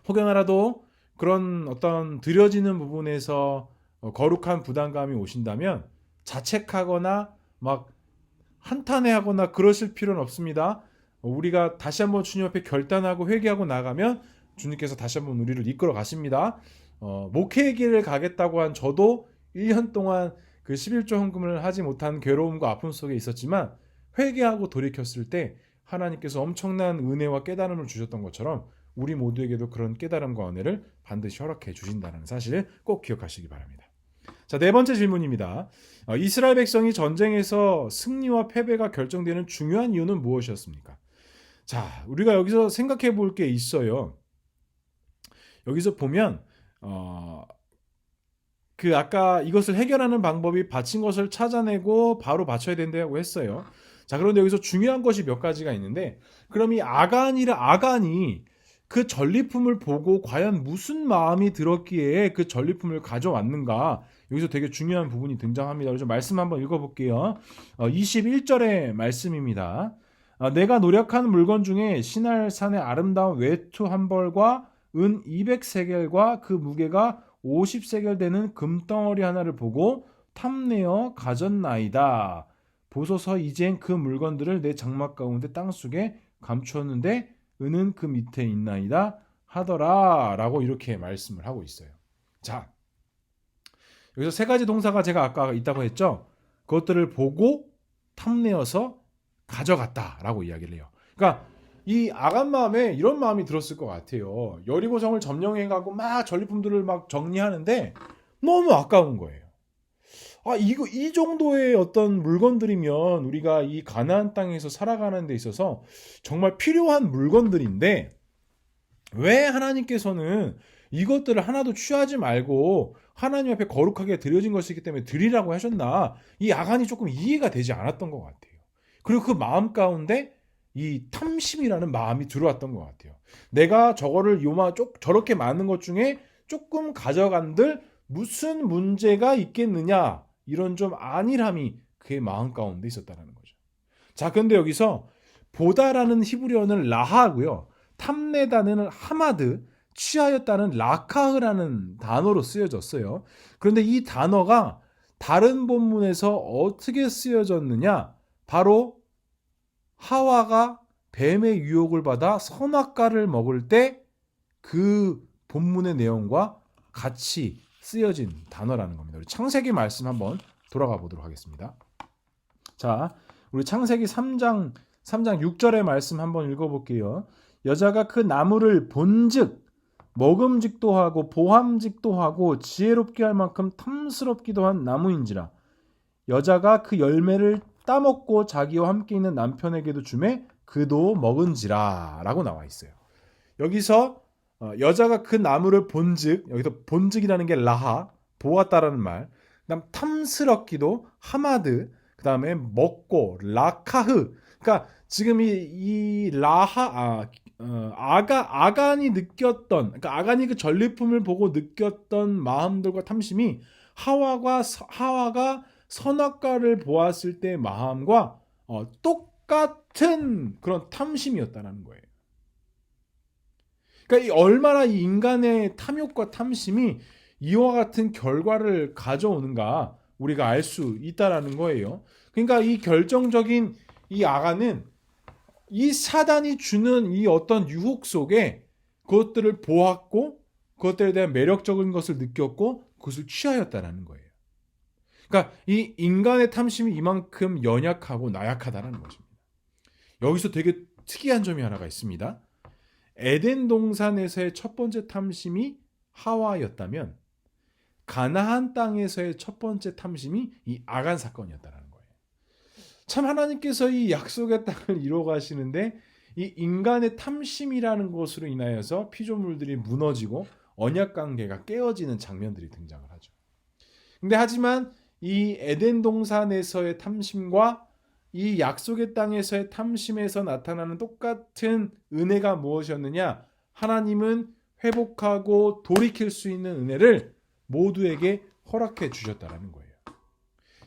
혹여나라도 그런 어떤 드려지는 부분에서 거룩한 부담감이 오신다면 자책하거나 막 한탄해하거나 그러실 필요는 없습니다. 우리가 다시 한번 주님 앞에 결단하고 회개하고 나가면 주님께서 다시 한번 우리를 이끌어 가십니다. 목회의 길을 가겠다고 한 저도 1년 동안 그 11조 헌금을 하지 못한 괴로움과 아픔 속에 있었지만 회개하고 돌이켰을 때 하나님께서 엄청난 은혜와 깨달음을 주셨던 것처럼 우리 모두에게도 그런 깨달음과 은혜를 반드시 허락해 주신다는 사실을 꼭 기억하시기 바랍니다. 자, 네 번째 질문입니다. 이스라엘 백성이 전쟁에서 승리와 패배가 결정되는 중요한 이유는 무엇이었습니까? 자, 우리가 여기서 생각해 볼 게 있어요. 여기서 보면 그 아까 이것을 해결하는 방법이 바친 것을 찾아내고 바로 바쳐야 된다고 했어요. 자, 그런데 여기서 중요한 것이 몇 가지가 있는데, 그럼 이 아간이 그 전리품을 보고 과연 무슨 마음이 들었기에 그 전리품을 가져왔는가? 여기서 되게 중요한 부분이 등장합니다. 그래서 말씀 한번 읽어볼게요. 21절의 말씀입니다. 내가 노력한 물건 중에 시날산의 아름다운 외투 한 벌과 은 200세겔과 그 무게가 50세겔 되는 금덩어리 하나를 보고 탐내어 가졌나이다. 보소서 이젠 그 물건들을 내 장막 가운데 땅속에 감추었는데 은은 그 밑에 있나이다 하더라 라고 이렇게 말씀을 하고 있어요. 자, 여기서 세 가지 동사가 제가 아까 있다고 했죠. 그것들을 보고 탐내어서 가져갔다라고 이야기를 해요. 그러니까 이 아간 마음에 이런 마음이 들었을 것 같아요. 여리고성을 점령해가고 막 전리품들을 막 정리하는데 너무 아까운 거예요. 이 정도의 어떤 물건들이면 우리가 이 가나안 땅에서 살아가는 데 있어서 정말 필요한 물건들인데 왜 하나님께서는 이것들을 하나도 취하지 말고 하나님 앞에 거룩하게 드려진 것이기 때문에 드리라고 하셨나? 이 아간이 조금 이해가 되지 않았던 것 같아요. 그리고 그 마음 가운데 이 탐심이라는 마음이 들어왔던 것 같아요. 내가 저거를 저렇게 많은 것 중에 조금 가져간들 무슨 문제가 있겠느냐, 이런 좀 안일함이 그의 마음 가운데 있었다는 거죠. 자, 근데 여기서 보다라는 히브리어는 라하고요, 탐내다는 하마드, 취하였다는 라카흐라는 단어로 쓰여졌어요. 그런데 이 단어가 다른 본문에서 어떻게 쓰여졌느냐? 바로 하와가 뱀의 유혹을 받아 선악과를 먹을 때 그 본문의 내용과 같이 쓰여진 단어라는 겁니다. 우리 창세기 말씀 한번 돌아가 보도록 하겠습니다. 자, 우리 창세기 3장 6절의 말씀 한번 읽어볼게요. 여자가 그 나무를 본즉 먹음직도 하고 보함직도 하고 지혜롭게 할 만큼 탐스럽기도 한 나무인지라. 여자가 그 열매를 따먹고 자기와 함께 있는 남편에게도 주매 그도 먹은지라 라고 나와 있어요. 여기서 여자가 그 나무를 본즉, 여기서 본즉이라는 게 라하, 보았다라는 말, 그다음 탐스럽기도 하마드, 그 다음에 먹고 라카흐. 그러니까 지금 이 라하 아간이 느꼈던, 그러니까 아간이 그 전리품을 보고 느꼈던 마음들과 탐심이 하와가 선악과를 보았을 때의 마음과 똑같은 그런 탐심이었다는 거예요. 그러니까 얼마나 이 인간의 탐욕과 탐심이 이와 같은 결과를 가져오는가 우리가 알 수 있다라는 거예요. 그러니까 이 결정적인 이 아간은 이 사단이 주는 이 어떤 유혹 속에 그것들을 보았고 그것들에 대한 매력적인 것을 느꼈고 그것을 취하였다라는 거예요. 그러니까 이 인간의 탐심이 이만큼 연약하고 나약하다는 것입니다. 여기서 되게 특이한 점이 하나가 있습니다. 에덴 동산에서의 첫 번째 탐심이 하와였다면 가나안 땅에서의 첫 번째 탐심이 이 아간 사건이었다는 거예요. 참 하나님께서 이 약속의 땅을 이루어 가시는데 이 인간의 탐심이라는 것으로 인하여서 피조물들이 무너지고 언약 관계가 깨어지는 장면들이 등장을 하죠. 근데 하지만 이 에덴 동산에서의 탐심과 이 약속의 땅에서의 탐심에서 나타나는 똑같은 은혜가 무엇이었느냐? 하나님은 회복하고 돌이킬 수 있는 은혜를 모두에게 허락해 주셨다라는 거예요.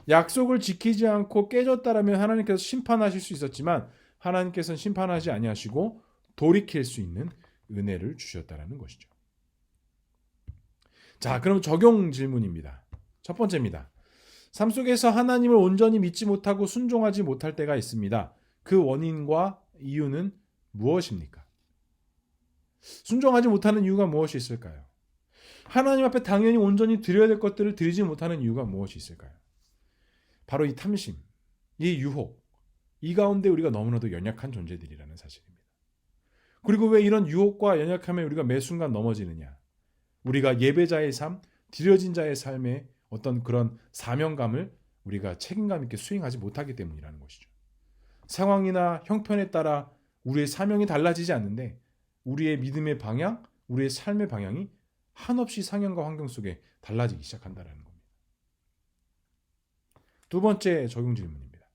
약속을 지키지 않고 깨졌다라면 하나님께서 심판하실 수 있었지만 하나님께서는 심판하지 아니하시고 돌이킬 수 있는 은혜를 주셨다라는 것이죠. 자, 그럼 적용 질문입니다. 첫 번째입니다. 삶 속에서 하나님을 온전히 믿지 못하고 순종하지 못할 때가 있습니다. 그 원인과 이유는 무엇입니까? 순종하지 못하는 이유가 무엇이 있을까요? 하나님 앞에 당연히 온전히 드려야 될 것들을 드리지 못하는 이유가 무엇이 있을까요? 바로 이 탐심, 이 유혹, 이 가운데 우리가 너무나도 연약한 존재들이라는 사실입니다. 그리고 왜 이런 유혹과 연약함에 우리가 매 순간 넘어지느냐? 우리가 예배자의 삶, 드려진 자의 삶에 어떤 그런 사명감을 우리가 책임감 있게 수행하지 못하기 때문이라는 것이죠. 상황이나 형편에 따라 우리의 사명이 달라지지 않는데 우리의 믿음의 방향, 우리의 삶의 방향이 한없이 상황과 환경 속에 달라지기 시작한다는 겁니다. 두 번째 적용 질문입니다.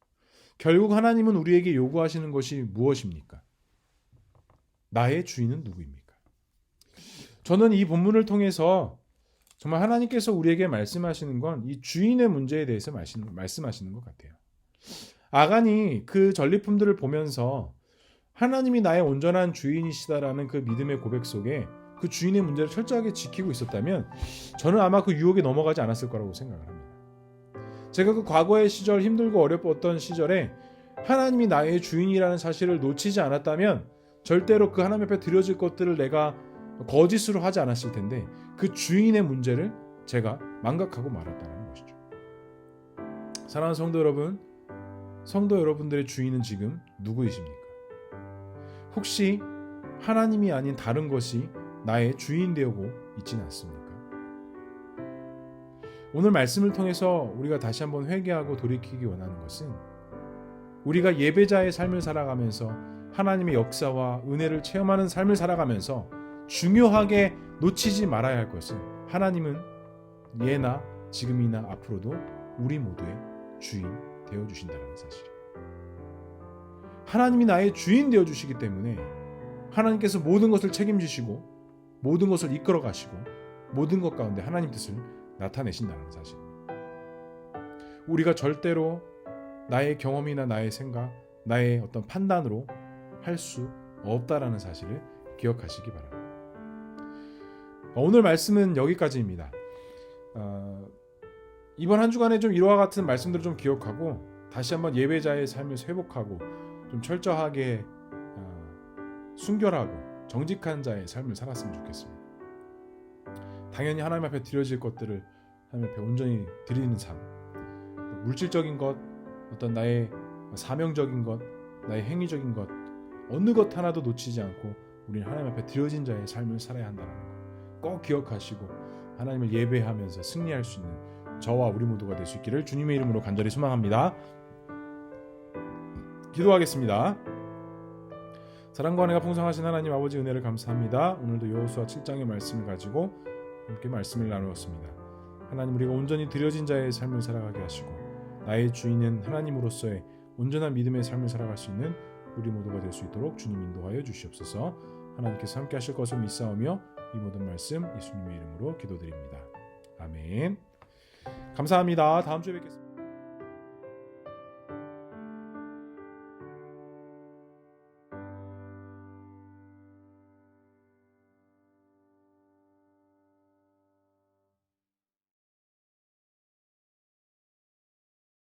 결국 하나님은 우리에게 요구하시는 것이 무엇입니까? 나의 주인은 누구입니까? 저는 이 본문을 통해서 정말 하나님께서 우리에게 말씀하시는 건 이 주인의 문제에 대해서 말씀하시는 것 같아요. 아간이 그 전리품들을 보면서 하나님이 나의 온전한 주인이시다라는 그 믿음의 고백 속에 그 주인의 문제를 철저하게 지키고 있었다면 저는 아마 그 유혹에 넘어가지 않았을 거라고 생각을 합니다. 제가 그 과거의 시절, 힘들고 어렵던 시절에 하나님이 나의 주인이라는 사실을 놓치지 않았다면 절대로 그 하나님 앞에 드려질 것들을 내가 거짓으로 하지 않았을 텐데 그 주인의 문제를 제가 망각하고 말았다는 것이죠. 사랑하는 성도 여러분들의 주인은 지금 누구이십니까? 혹시 하나님이 아닌 다른 것이 나의 주인 되고 있지는 않습니까? 오늘 말씀을 통해서 우리가 다시 한번 회개하고 돌이키기 원하는 것은 우리가 예배자의 삶을 살아가면서 하나님의 역사와 은혜를 체험하는 삶을 살아가면서 중요하게 놓치지 말아야 할 것은 하나님은 예나 지금이나 앞으로도 우리 모두의 주인 되어주신다는 사실이에요. 하나님이 나의 주인 되어주시기 때문에 하나님께서 모든 것을 책임지시고 모든 것을 이끌어 가시고 모든 것 가운데 하나님 뜻을 나타내신다는 사실입니다. 우리가 절대로 나의 경험이나 나의 생각, 나의 어떤 판단으로 할 수 없다라는 사실을 기억하시기 바랍니다. 오늘 말씀은 여기까지입니다. 이번 한 주간에 좀 이와 같은 말씀들을 좀 기억하고 다시 한번 예배자의 삶을 회복하고 좀 철저하게 순결하고 정직한 자의 삶을 살았으면 좋겠습니다. 당연히 하나님 앞에 드려질 것들을 하나님 앞에 온전히 드리는 삶, 물질적인 것, 어떤 나의 사명적인 것, 나의 행위적인 것, 어느 것 하나도 놓치지 않고 우리는 하나님 앞에 드려진 자의 삶을 살아야 한다는 것 꼭 기억하시고 하나님을 예배하면서 승리할 수 있는 저와 우리 모두가 될 수 있기를 주님의 이름으로 간절히 소망합니다. 기도하겠습니다. 사랑과 은혜가 풍성하신 하나님 아버지 은혜를 감사합니다. 오늘도 여호수아 7장의 말씀을 가지고 함께 말씀을 나누었습니다. 하나님, 우리가 온전히 드려진 자의 삶을 살아가게 하시고 나의 주인은 하나님으로서의 온전한 믿음의 삶을 살아갈 수 있는 우리 모두가 될 수 있도록 주님 인도하여 주시옵소서. 하나님께서 함께 하실 것을 믿사오며 이 모든 말씀 예수님의 이름으로 기도드립니다. 아멘. 감사합니다. 다음 주에 뵙겠습니다.